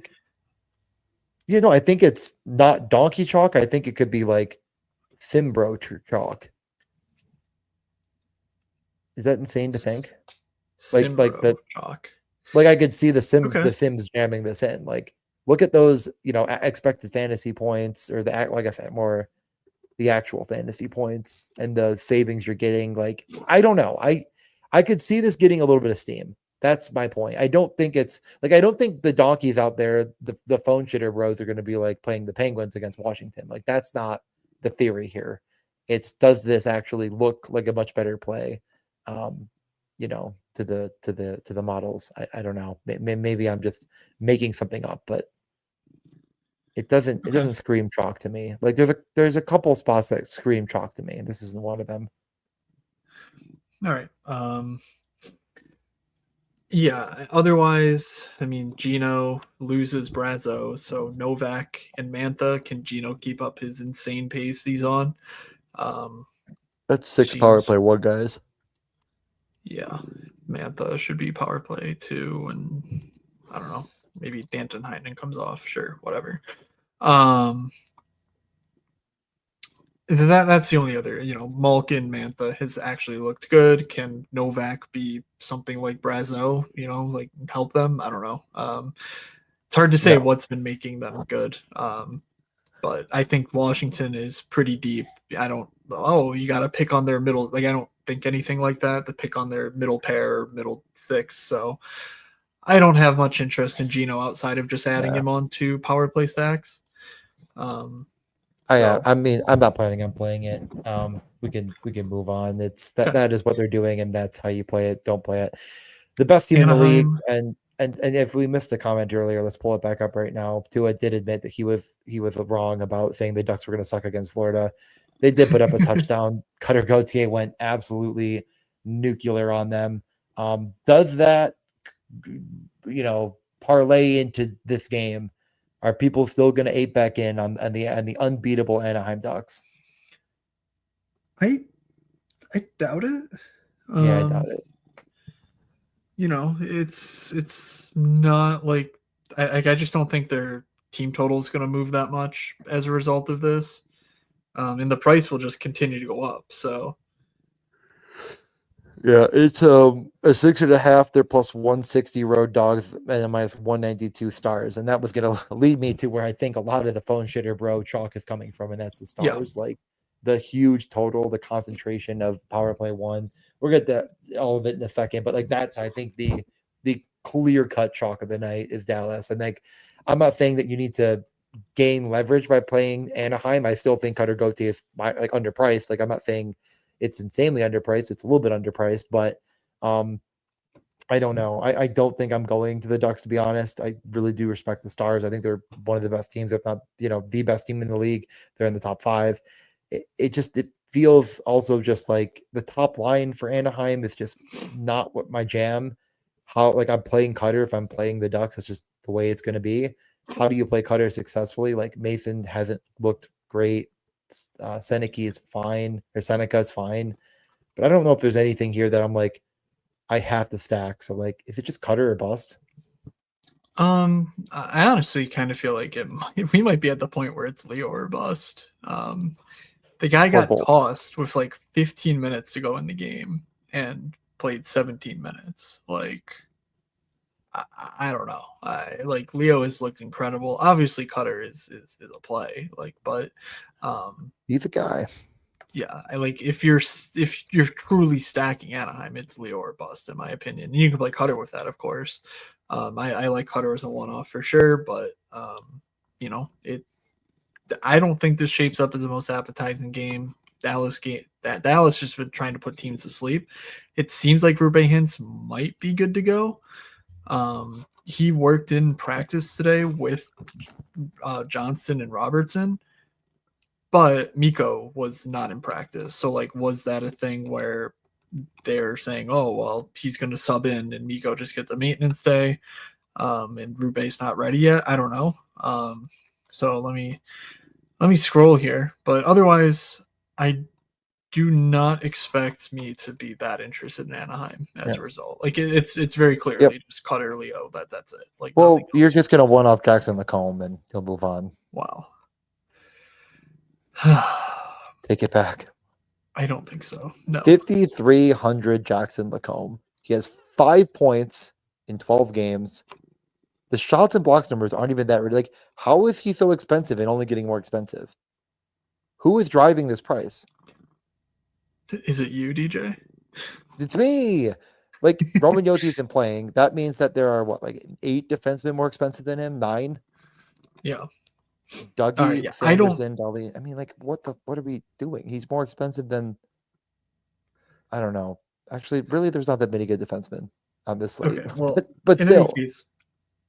I think it's not donkey chalk. I think it could be like Simbro chalk. Is that insane to think? Like the chalk. Like I could see the Sims jamming this in. Like look at those, expected fantasy points or like I said, more the actual fantasy points and the savings you're getting. Like I don't know. I could see this getting a little bit of steam. That's my point. I don't think the donkeys out there, the phone shitter bros are going to be like playing the Penguins against Washington. Like that's not the theory here. It's does this actually look like a much better play? to the models. I don't know. Maybe I'm just making something up, but it doesn't scream chalk to me. Like there's a couple spots that scream chalk to me, and this isn't one of them. All right. Yeah. Otherwise, I mean, Gino loses Brazo, so Novak and Mantha. Can Gino keep up his insane pace he's on? That's 6 power Seems, play 1 guys. yeah. Mantha should be power play 2, and I don't know. Maybe Danton Heinen comes off. Sure, whatever. That's the only other, Malkin Mantha has actually looked good. Can Novak be something like Brazo, like help them? I don't know. It's hard to say what's been making them good. But I think Washington is pretty deep. You got to pick on their middle. Like, I don't think anything like that to pick on their middle pair or middle six. So I don't have much interest in Gino outside of just adding him on to power play stacks. I mean, I'm not planning on playing it. We can move on. It's that is what they're doing, and that's how you play it. Don't play it. The best team in the league, and if we missed the comment earlier, let's pull it back up right now. Tua did admit that he was wrong about saying the Ducks were going to suck against Florida. They did put up a touchdown. Cutter Gauthier went absolutely nuclear on them. Does that, parlay into this game? Are people still going to ape back in on the unbeatable Anaheim Ducks? I doubt it. Yeah, I doubt it. It's not like I just don't think their team total is going to move that much as a result of this, and the price will just continue to go up. So yeah, it's a 6.5. They're plus 160 road dogs and a minus 192 stars, and that was going to lead me to where I think a lot of the phone shitter bro chalk is coming from, and that's the stars. Like the huge total, the concentration of power play 1. We'll get to all of it in a second, but like that's I think the clear cut chalk of the night is Dallas, and like I'm not saying that you need to gain leverage by playing Anaheim. I still think Cutter Gauthier is like underpriced. Like I'm not saying it's insanely underpriced. It's a little bit underpriced, but I don't know. I don't think I'm going to the Ducks, to be honest. I really do respect the Stars. I think they're one of the best teams, if not, the best team in the league. They're in the top 5. It feels also just like the top line for Anaheim is just not what my jam. How, like, I'm playing Cutter if I'm playing the Ducks. It's just the way it's going to be. How do you play Cutter successfully? Like, Mason hasn't looked great. Seneca is fine, but I don't know if there's anything here that I'm like, I have to stack. So like, is it just Cutter or bust? I honestly kind of feel like we might be at the point where it's Leo or bust. The guy got tossed with like 15 minutes to go in the game and played 17 minutes. Like, I don't know. Leo has looked incredible. Obviously, Cutter is a play. But he's a guy. Yeah, if you're truly stacking Anaheim, it's Leo or bust, in my opinion. And you can play Cutter with that, of course. I like Cutter as a one-off for sure, but I don't think this shapes up as the most appetizing game. Dallas just been trying to put teams to sleep. It seems like Rube Hintz might be good to go. He worked in practice today with Johnston and Robertson, but Miko was not in practice. So was that a thing where they're saying, oh, well, he's going to sub in and Miko just gets a maintenance day, and Rube's not ready yet? I don't know. So let me scroll here, but otherwise I do not expect me to be that interested in Anaheim as a result. It's very clearly just Cutter, Leo. That's it. Well, you're just gonna one off Jackson Lacombe and he'll move on. Wow. Take it back. I don't think so. No. 5,300 Jackson Lacombe. He has 5 points in 12 games. The shots and blocks numbers aren't even that. Like, how is he so expensive and only getting more expensive? Who is driving this price? Is it you, DJ? It's me. Like, Roman Yoti isn't playing. That means that there are 8 defensemen more expensive than him? 9? Yeah. Dougie, Sanderson, Dolly. I mean, what are we doing? He's more expensive than, I don't know. Actually, really, there's not that many good defensemen on this slate. Okay, well, but in still, any case,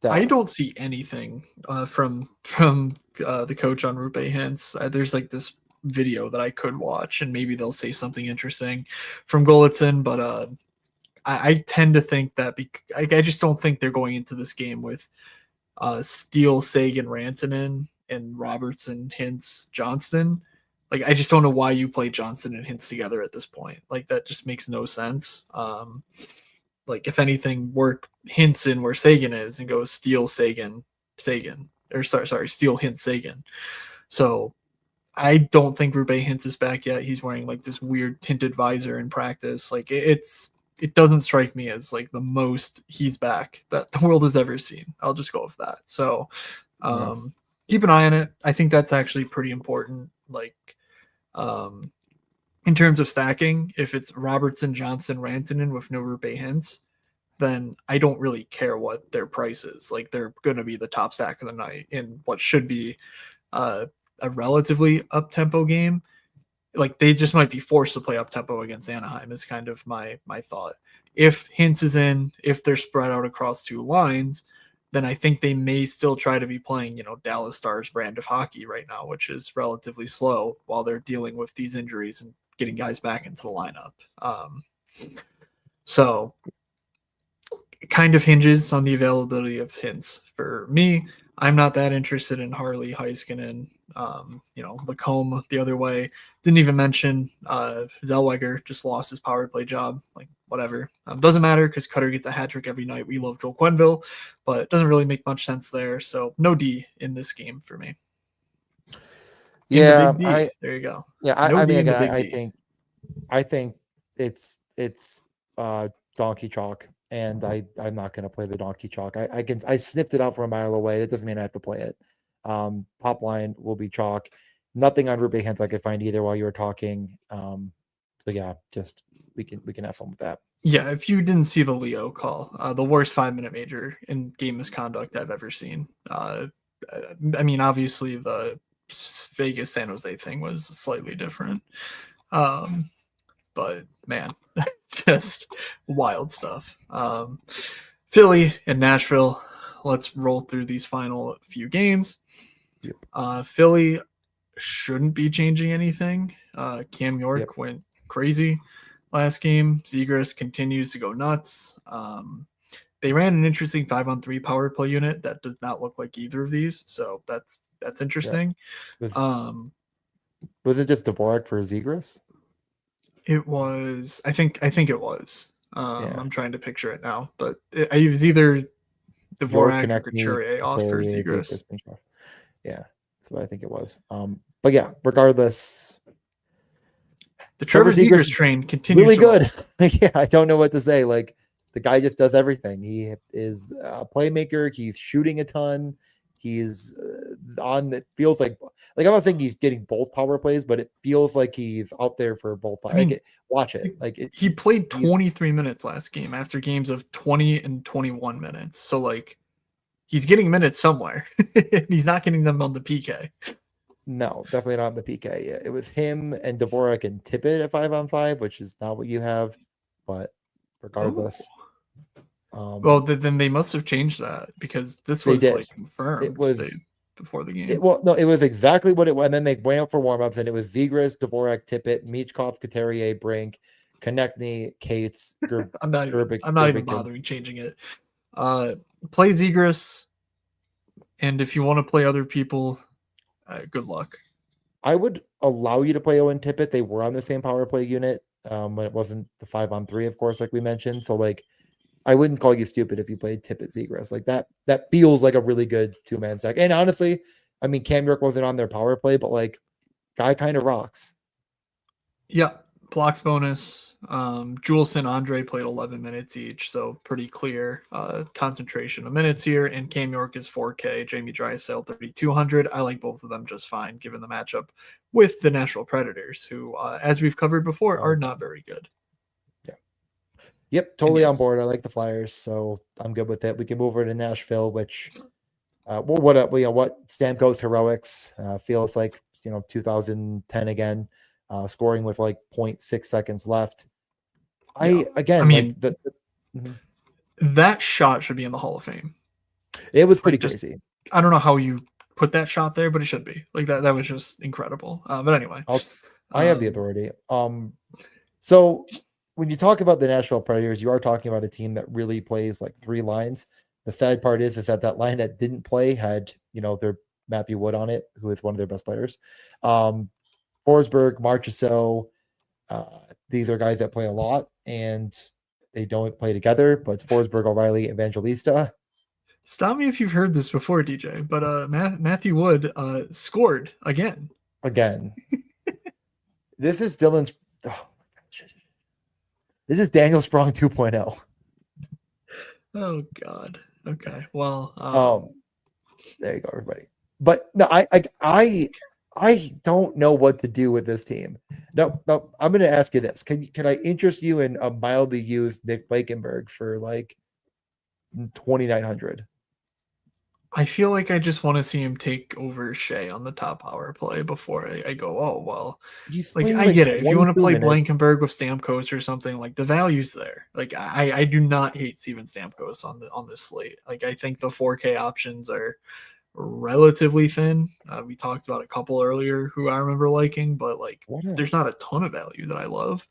I Dallas. don't see anything from the coach on Rupe Hintz. There's like this video that I could watch, and maybe they'll say something interesting from Golitzin, but I tend to think that I just don't think they're going into this game with Steele, Sagan, Rantanen, and Robertson, Hintz, Johnston. Like, I just don't know why you play Johnston and Hintz together at this point. Like, that just makes no sense. Like, if anything, work Hintz in where Sagan is and go Steele, Sagan, or sorry, Steele, Hintz, Sagan. So I don't think Rupe Hintz is back yet. He's wearing like this weird tinted visor in practice. Like, it doesn't strike me as like the most he's back that the world has ever seen. I'll just go with that. So keep an eye on it. I think that's actually pretty important. Like, in terms of stacking, if it's Robertson, Johnson, Rantanen with no Rupe Hintz, then I don't really care what their price is. Like, they're going to be the top stack of the night in what should be a relatively up-tempo game. Like, they just might be forced to play up-tempo against Anaheim is kind of my thought. If Hintz is in, if they're spread out across two lines, then I think they may still try to be playing, Dallas Stars brand of hockey right now, which is relatively slow while they're dealing with these injuries and getting guys back into the lineup. So it kind of hinges on the availability of Hintz. For me, I'm not that interested in Harley, Heiskanen, Lacombe the other way. Didn't even mention Zellweger just lost his power play job. Like, whatever. Doesn't matter because Cutter gets a hat trick every night. We love Joel Quenneville, but it doesn't really make much sense there. So no D in this game for me. Yeah, there you go. Yeah, I think it's donkey chalk, and I'm not going to play the donkey chalk. I sniffed it out from a mile away. That doesn't mean I have to play it. Top line will be chalk. Nothing on Rupe Hintz I could find either while you were talking. So yeah, just we can have fun with that. Yeah, if you didn't see the Leo call, the worst 5-minute major in game misconduct I've ever seen. I mean, obviously the Vegas San Jose thing was slightly different. But man, just wild stuff. Philly and Nashville. Let's roll through these final few games. Yep. Philly shouldn't be changing anything. Cam York went crazy last game. Zegras continues to go nuts. They ran an interesting 5-on-3 power play unit that does not look like either of these, so that's interesting. Was it just Dvorak for Zegras? It was. I think it was. I'm trying to picture it now, but it was either Dvorak or Couturier off for Zegras. Yeah, that's what I think it was. But yeah, regardless, the Trevor Zegras train continues. Really good. Yeah, I don't know what to say. Like, the guy just does everything. He is a playmaker. He's shooting a ton. He's on. It feels like I'm not saying he's getting both power plays, but it feels like he's out there for both. I mean, watch it. Like, he played 23 minutes last game after games of 20 and 21 minutes. So like, he's getting minutes somewhere. He's not getting them on the PK. No, definitely not on the PK. Yeah, it was him and Dvorak and Tippett at 5-on-5, which is not what you have. But regardless. Well, then they must have changed that because this was like confirmed. It was before the game. It was exactly what it was. And then they went out for warm-ups, and it was Zegras, Dvorak, Tippett, Michkov, Couturier, Brink, Konechny, Cates, I'm not even bothering changing it. Play Zegras, and if you want to play other people, good luck. I would allow you to play Owen Tippett. They were on the same power play unit when it wasn't the 5-on-3, of course, like we mentioned. So like, I wouldn't call you stupid if you played Tippett Zegras. Like, that feels like a really good two-man stack. And honestly, I mean, Cam York wasn't on their power play, but like, guy kind of rocks. Yeah, blocks bonus. Juleson, Andre played 11 minutes each, so pretty clear concentration of minutes here. And Cam York is 4K, Jamie Drysdale 3,200. I like both of them just fine, given the matchup with the Nashville Predators, who, as we've covered before, are not very good. Yep, totally on board. I like the Flyers, so I'm good with it. We can move over to Nashville, which what Stamkos heroics feels like 2010 again, scoring with like 0.6 seconds left. Yeah. Again, I mean, like Mhm. that shot should be in the Hall of Fame. It was pretty Like, just crazy. I don't know how you put that shot there, but it should be. Like that was just incredible. But anyway. I have the authority. So when you talk about the Nashville Predators, you are talking about a team that really plays like three lines. The sad part is that line that didn't play had, their Matthew Wood on it, who is one of their best players. Forsberg, Marchessault, these are guys that play a lot and they don't play together, but it's Forsberg, O'Reilly, Evangelista. Stop me if you've heard this before, DJ, but Matthew Wood scored again. Again. This is Dylan's. Oh, this is Daniel Sprong 2.0. Oh God. Okay. Well. There you go, everybody. But no, I don't know what to do with this team. No. I'm going to ask you this: Can I interest you in a mildly used Nick Blankenberg for like 2,900? I feel like I just want to see him take over Shea on the top power play before I go, oh, well, He's like, playing I get it. If you want to 22 play minutes. Blankenberg with Stamkos or something, like, the value's there. Like, I do not hate Steven Stamkos on this slate. Like, I think the 4K options are relatively thin. We talked about a couple earlier who I remember liking, but, like, there's not a ton of value that I love.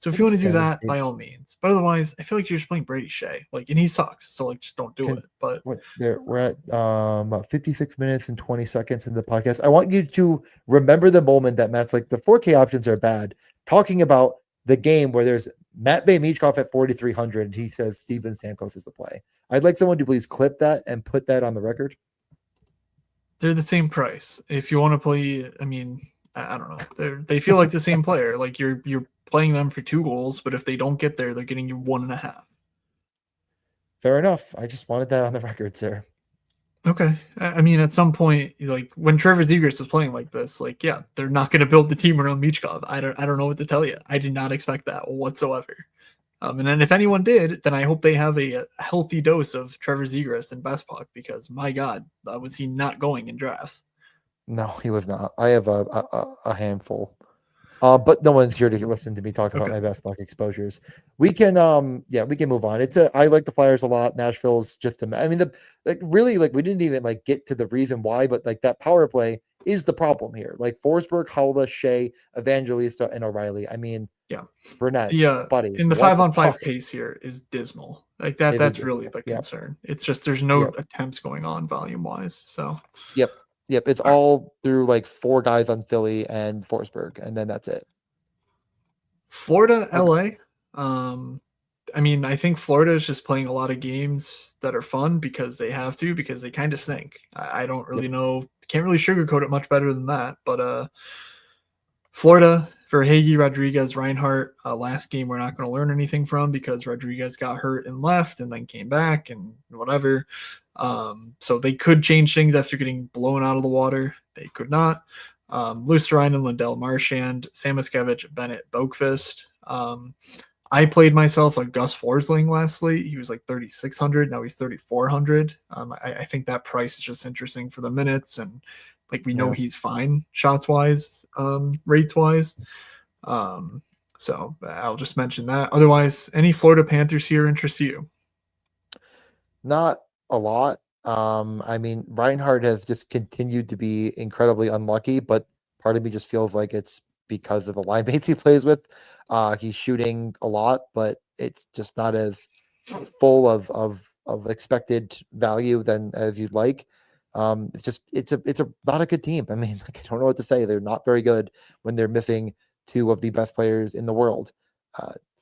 So if you want to do that, by all means. But otherwise, I feel like you're just playing Brady Shea. Like, and he sucks. So, like, just don't do it. But we're at about 56 minutes and 20 seconds in the podcast. I want you to remember the moment that Matt's like, the 4K options are bad. Talking about the game where there's Matvey Michkov at 4,300 and he says Steven Stamkos is the play. I'd like someone to please clip that and put that on the record. They're the same price. If you want to play, I mean, I don't know. They feel like the same player. Like you're playing them for 2 goals, but if they don't get there, they're getting you 1.5. Fair enough. I just wanted that on the record, sir. Okay. I mean, at some point, like when Trevor Zegras is playing like this, like, yeah, they're not going to build the team around Michkov. I don't know what to tell you. I did not expect that whatsoever. And then if anyone did, then I hope they have a healthy dose of Trevor Zegras and Best Puck because my God, was he not going in drafts? No, he was not. I have a handful. But no one's here to listen to me talk about my best Puck exposures. We can move on. I like the Flyers a lot. Nashville's just we didn't even like get to the reason why, but like that power play is the problem here. Like Forsberg, Haula, Shea, Evangelista, and O'Reilly. I mean, yeah, Burnett, buddy. In the 5-on-5 pace here is dismal. Like that's really the concern. It's just there's no attempts going on volume wise. So Yep, it's all through like 4 guys on Philly and Forsberg, and then that's it. Florida, LA. I mean, I think Florida is just playing a lot of games that are fun because they have to, because they kind of stink. I don't really know. Can't really sugarcoat it much better than that. But Florida, for Hagee, Rodriguez, Reinhart, last game we're not going to learn anything from because Rodriguez got hurt and left and then came back and whatever. So they could change things after getting blown out of the water. They could not. Lusterine, Lindell Marchand, Samoskevich, Bennett, Boakfist. I played myself a Gus Forsling lastly. He was like 3,600. Now he's 3,400. I think that price is just interesting for the minutes. And like we know he's fine shots wise, rates wise. So I'll just mention that. Otherwise, any Florida Panthers here interest you? Not a lot. I mean, Reinhardt has just continued to be incredibly unlucky, but part of me just feels like it's because of the line mates he plays with. He's shooting a lot, but it's just not as full of expected value than as you'd like. It's not a good team. I mean, like, I don't know what to say. They're not very good when they're missing 2 of the best players in the world.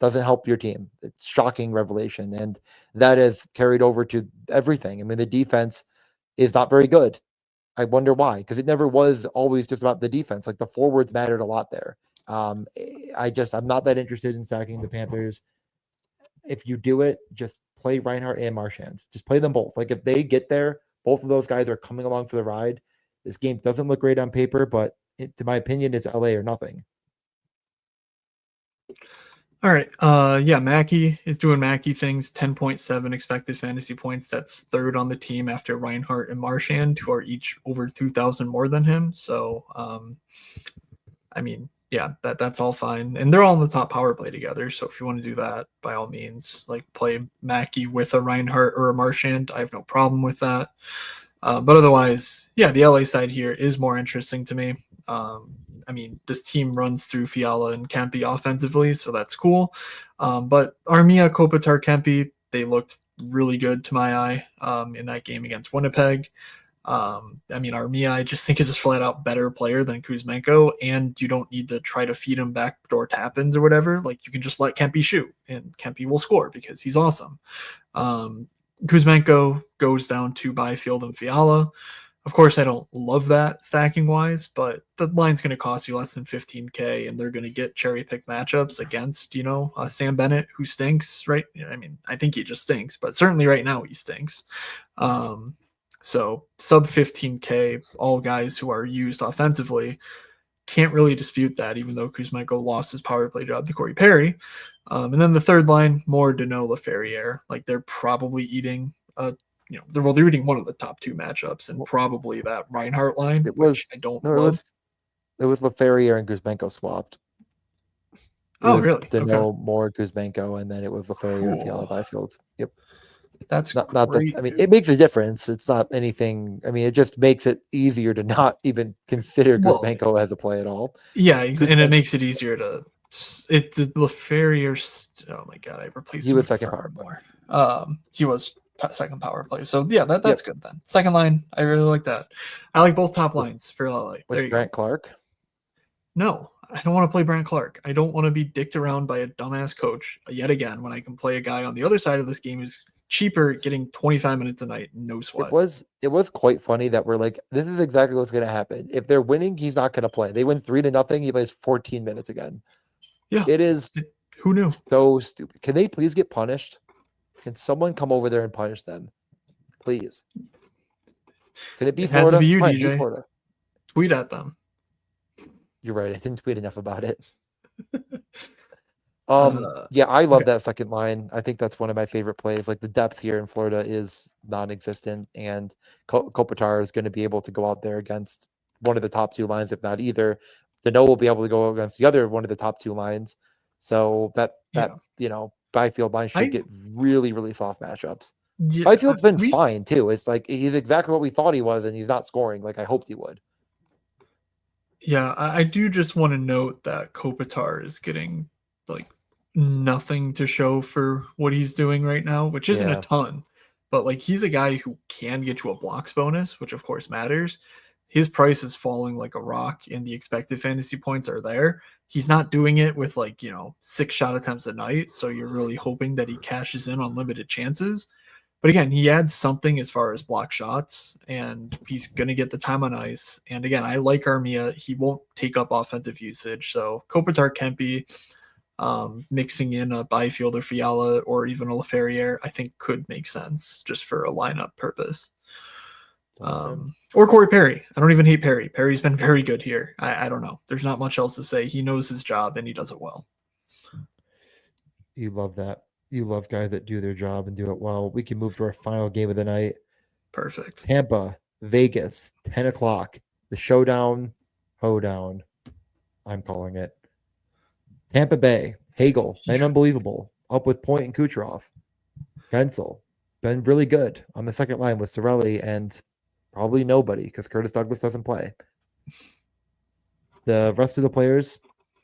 Doesn't help your team. It's shocking revelation. And that has carried over to everything. I mean, the defense is not very good. I wonder why, because it never was always just about the defense. Like the forwards mattered a lot there. I'm not that interested in stacking the Panthers. If you do it, just play Reinhart and Marchand. Just play them both. Like if they get there, both of those guys are coming along for the ride. This game doesn't look great on paper, but to my opinion, it's LA or nothing. All right. Mackey is doing Mackey things. 10.7 expected fantasy points. That's 3rd on the team after Reinhart and Marchand, who are each over 2,000 more than him. So, I mean, yeah, that's all fine. And they're all in the top power play together. So if you want to do that, by all means, like play Mackey with a Reinhardt or a Marchand. I have no problem with that. But otherwise, yeah, the LA side here is more interesting to me. I mean, this team runs through Fiala and Kempe offensively, so that's cool. But Armia, Kopitar, Kempe, they looked really good to my eye in that game against Winnipeg. I mean, Armia, I just think is a flat out better player than Kuzmenko, and you don't need to try to feed him backdoor tap-ins or whatever. Like, you can just let Kempe shoot, and Kempe will score because he's awesome. Kuzmenko goes down to Byfield and Fiala. Of course, I don't love that stacking wise, but the line's going to cost you less than 15K, and they're going to get cherry picked matchups against, Sam Bennett, who stinks, right? I mean, I think he just stinks, but certainly right now he stinks. So sub 15K, all guys who are used offensively, can't really dispute that, even though Kuzmenko lost his power play job to Corey Perry. And then the third line, more Deneau Laferriere. Like, they're probably eating they're eating one of the top two matchups, and probably that Reinhardt line, which I don't love. It was Laferriere and Kuzmenko swapped. Really? Deneau, Okay. more Kuzmenko, and then it was Laferriere and Fiala Byfield. Yep. That's not that. I mean, it makes a difference. It's not anything. I mean, it just makes it easier to not even consider Kuzmenko as a play at all. Yeah, and it makes it easier to. It's Laferriere. Oh my god, I replaced him. He was second power play. He was second power play. So yeah, that's good then. Second line, I really like that. I like both top lines for LA. With Brant Clark? No, I don't want to play Brant Clark. I don't want to be dicked around by a dumbass coach yet again when I can play a guy on the other side of this game who's cheaper, getting 25 minutes a night, no sweat. It was quite funny that we're like, this is exactly what's going to happen. If they're winning, he's not going to play. They win 3-0. He plays 14 minutes again. Yeah, it is. Who knew? So stupid. Can they please get punished? Can someone come over there and punish them, please? Can it be Florida? Has to be you, Fine, DJ. Florida. Tweet at them. You're right. I didn't tweet enough about it. Yeah, I love that second line. I think that's one of my favorite plays. Like, the depth here in Florida is non-existent, and Kopitar is going to be able to go out there against one of the top two lines, if not either. Deneau will be able to go against the other one of the top two lines. So that Byfield line should get really, really soft matchups. Yeah, Byfield's been fine too. It's like he's exactly what we thought he was, and he's not scoring like I hoped he would. Yeah, I do just want to note that Kopitar is getting like nothing to show for what he's doing right now, which isn't a ton, but like, he's a guy who can get you a blocks bonus, which of course matters. His price is falling like a rock, and the expected fantasy points are there. He's not doing it with 6 shot attempts a night, so you're really hoping that he cashes in on limited chances. But again, he adds something as far as block shots, and he's going to get the time on ice. And again, I like Armia. He won't take up offensive usage. So Kopitar, Kempe, mixing in a Byfield or Fiala or even a Laferriere, I think could make sense just for a lineup purpose. Or Corey Perry. I don't even hate Perry. Perry's been very good here. I don't know. There's not much else to say. He knows his job and he does it well. You love that. You love guys that do their job and do it well. We can move to our final game of the night. Perfect. Tampa, Vegas, 10 o'clock. The showdown, hoedown. I'm calling it. Tampa Bay, Hagel, been unbelievable. Up with Point and Kucherov. Gensel, been really good on the second line with Cirelli and probably nobody because Curtis Douglas doesn't play. The rest of the players,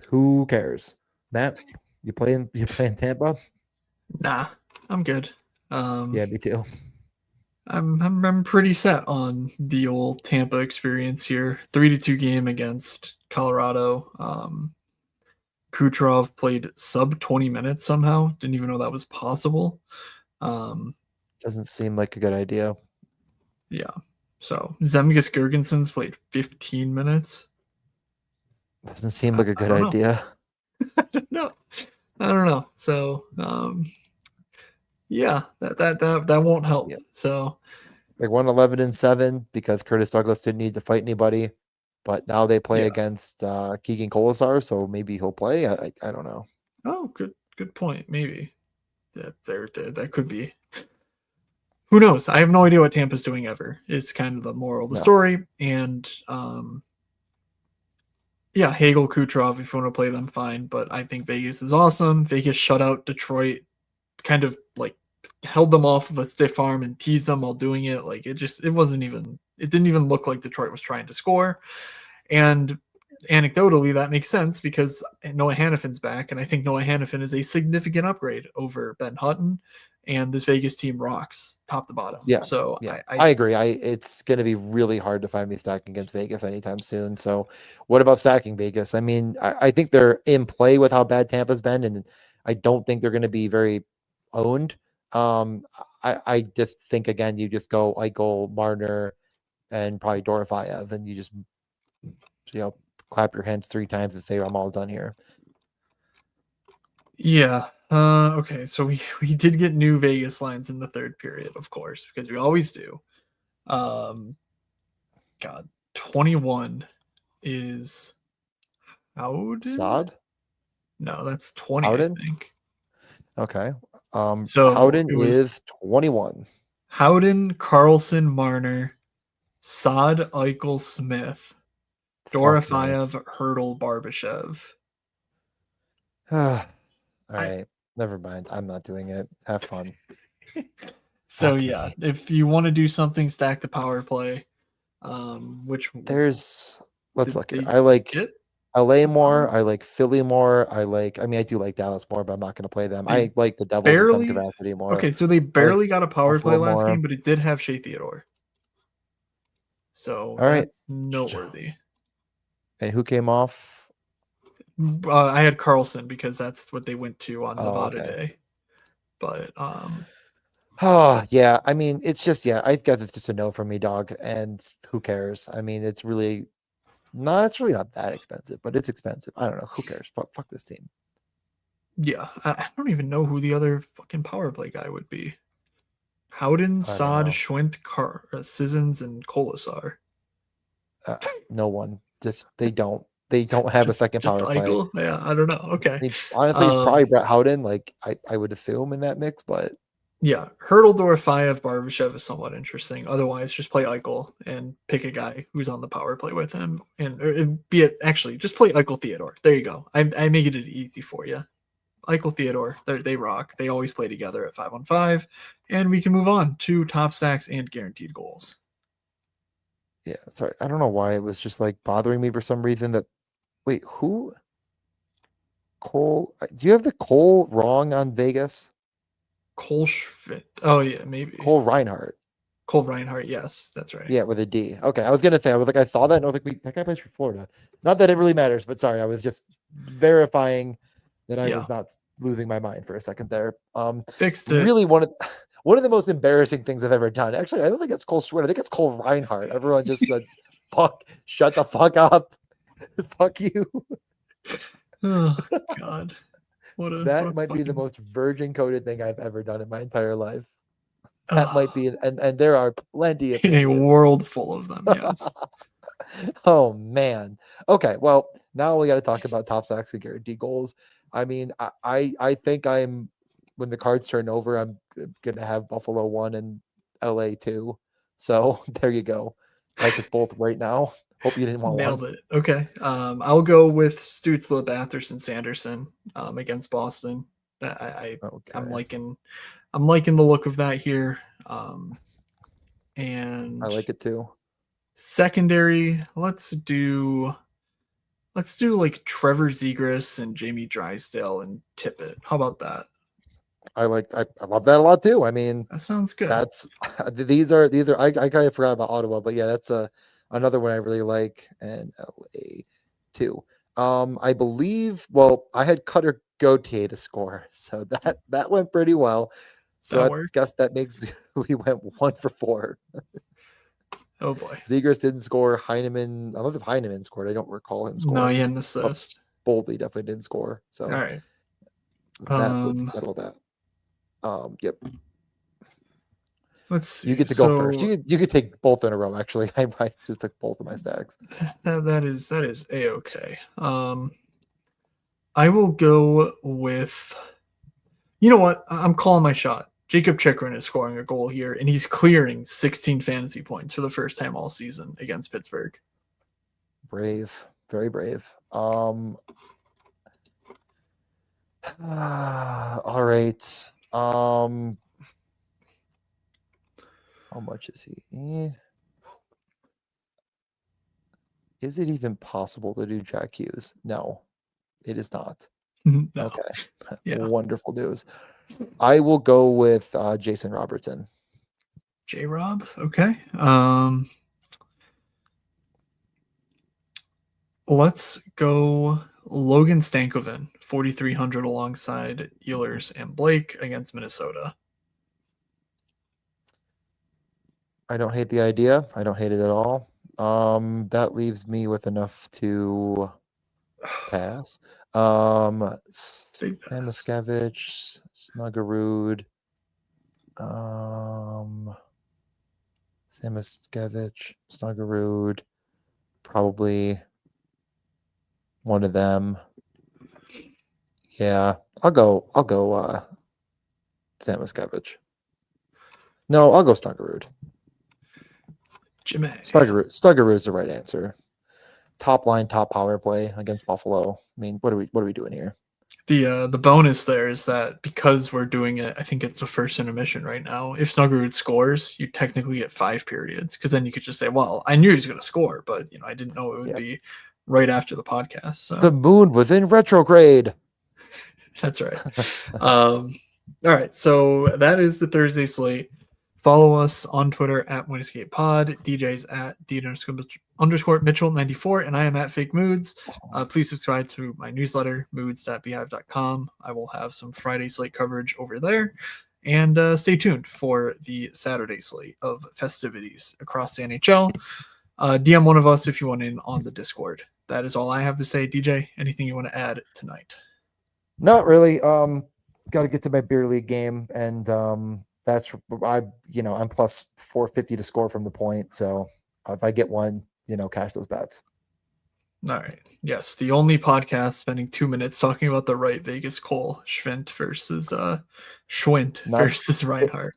who cares? Matt, you playing Tampa? Nah, I'm good. Yeah, me too. I'm pretty set on the old Tampa experience here. 3-2 game against Colorado. Kucherov played sub 20 minutes somehow. Didn't even know that was possible. Doesn't seem like a good idea. Yeah. So Zemgus Girgensons played 15 minutes. Doesn't seem like a good idea. I don't know. So yeah, that won't help. Yeah. So they won 11-7 because Curtis Douglas didn't need to fight anybody, but now they play against Keegan Colasar, so maybe he'll play. I don't know. Oh, good point. Maybe that could be. Who knows? I have no idea what Tampa's doing ever. It's kind of the moral of the story. And Yeah, Hagel, Kucherov, if you want to play them, fine. But I think Vegas is awesome. Vegas shut out Detroit, kind of like held them off of a stiff arm and teased them while doing it. Like it didn't even look like Detroit was trying to score. And anecdotally, that makes sense because Noah Hannafin's back, and I think Noah Hannafin is a significant upgrade over Ben Hutton, and this Vegas team rocks top to bottom. Yeah, So yeah, I I agree. It's going to be really hard to find me stacking against Vegas anytime soon. So, what about stacking Vegas? I mean, I think they're in play with how bad Tampa's been, and I don't think they're going to be very owned. I just think again, you just go Eichel, Marner, and probably Dorofeyev, and you just clap your hands 3 times and say I'm all done here. Yeah. Okay. So we did get new Vegas lines in the third period, of course, because we always do. God, 21 is Howden? Sod? No, that's 20, Howden? I think. Okay. So Howden it was is 21. Howden, Carlson, Marner, Sod, Eichel, Smith, Fuck me. Dorofeyev, Hurdle, Barbashev. All right. Never mind. I'm not doing it. Have fun. So Okay. yeah, if you want to do something, stack the power play. Which Let's look here. they I like get? LA more. I like Philly more. I do like Dallas more, but I'm not going to play them. They I like the Devils in some barely capacity more. okay, so they barely got a power play Buffalo last more. game, but it did have Shea Theodore. So All right. that's noteworthy. And who came off? I had Carlson because that's what they went to on Oh, Nevada okay. Day. But Oh, yeah. I mean, it's just, yeah, I guess it's just a no from me, dog. And who cares? I mean, it's really not that expensive, but it's expensive. I don't know. Who cares? Fuck this team. yeah, I don't even know who the other fucking power play guy would be. Howden, Sod, know. Schwint, Sissons, and Colasar. No one. Just they don't have a second Just power play. Eichel? Yeah, I don't know. Okay. Honestly, it's probably Brett Howden. Like I would assume in that mix, but yeah, Hurdle, Dorofeyev, Barbashev is somewhat interesting. Otherwise, just play Eichel and pick a guy who's on the power play with him, and just play Eichel Theodore. There you go. I make it easy for you. Eichel Theodore, they rock. They always play together at 5-on-5, and we can move on to top stacks and guaranteed goals. yeah, sorry. I don't know why it was just like bothering me for some reason that wait, who Cole? Do you have the Cole wrong on Vegas? Cole Schmidt. Oh yeah, maybe. Cole Reinhardt. Cole Reinhardt, yes, that's right. Yeah, with a D. Okay, I was gonna say I saw that and I was like, that guy plays for Florida. Not that it really matters, but sorry, I was just verifying that I was not losing my mind for a second there. Fixed it. Really one of the most embarrassing things I've ever done. Actually, I don't think it's Cole Schmidt. I think it's Cole Reinhardt. Everyone just said, "Fuck, shut the fuck up, fuck you." Oh God. That might be the most virgin coded thing I've ever done in my entire life. That might be, and there are plenty of in a world full of them. Yes. Oh man. Okay. Well, now we got to talk about top stacks and guaranteed goals. I mean, I think when the cards turn over, I'm gonna have Buffalo 1 and LA 2. So there you go. I took both right now. Hope you didn't want Nailed one. it. Okay. I'll go with Stützle, Batherson, Sanderson against Boston. I'm liking the look of that here. And I like it too. Secondary, let's do like Trevor Zegras and Jamie Drysdale and Tippett. How about that? I love that a lot too. I mean, that sounds good. That's these are I kind of forgot about Ottawa, but yeah, that's another one I really like, and LA too. I believe, well, I had Cutter Gauthier to score, so that went pretty well. So I guess that makes we went 1 for 4. Oh boy. Zegras didn't score. Heineman, I don't know if Heineman scored. I don't recall him scoring. No, he had an assist. Boldly definitely didn't score. So all right. That would settle that. Yep. Let's see. You get to go first. You could take both in a row. Actually, I just took both of my stacks. That is a-okay. I will go with. You know what? I'm calling my shot. Jacob Chikrin is scoring a goal here, and he's clearing 16 fantasy points for the first time all season against Pittsburgh. Brave, very brave. All right. How much is he? Is it even possible to do Jack Hughes? No, it is not. No. Okay. Yeah. Wonderful news. I will go with Jason Robertson. J-Rob. Okay. Let's go Logan Stankoven, 4,300 alongside Ehlers and Blake against Minnesota. I don't hate the idea. I don't hate it at all. That leaves me with enough to pass. Straight pass. Samoskevich, Snuggerud, Samoskevich, Snuggerud, probably one of them. Yeah, I'll go Samoskevich. No, I'll go Snuggerud. Jimmy. Snuggerud is the right answer. Top line, top power play against Buffalo. I mean, what are we doing here? The bonus there is that because we're doing it, I think it's the first intermission right now. If Snuggerud scores, you technically get 5 periods, because then you could just say, "Well, I knew he was going to score, but I didn't know it would be right after the podcast." So the moon was in retrograde. That's right. All right, so that is the Thursday slate. Follow us on Twitter at WinEscapePod. DJ's at D_Mitchell94, and I am at Fake Moods. Please subscribe to my newsletter, moods.beehive.com. I will have some Friday slate coverage over there. And stay tuned for the Saturday slate of festivities across the NHL. DM one of us if you want in on the Discord. That is all I have to say. DJ, anything you want to add tonight? Not really. Got to get to my beer league game, and I'm plus 450 to score from the point. So if I get one, cash those bets. All right. Yes, the only podcast spending 2 minutes talking about the right Vegas Cole Schwint versus Reinhardt.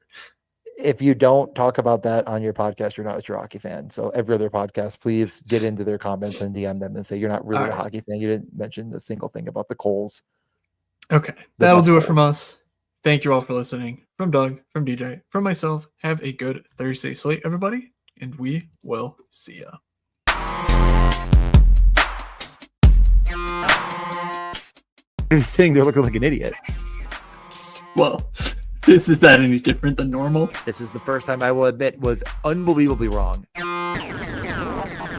If you don't talk about that on your podcast, you're not a true hockey fan. So every other podcast, please get into their comments and DM them and say you're not really a hockey fan. You didn't mention a single thing about the Coles. Okay, that'll do it from us. Thank you all for listening. From Doug, from DJ, from myself, have a good Thursday slate, everybody, and we will see ya. You're saying they're looking like an idiot. Well, is that any different than normal? This is the first time I will admit was unbelievably wrong.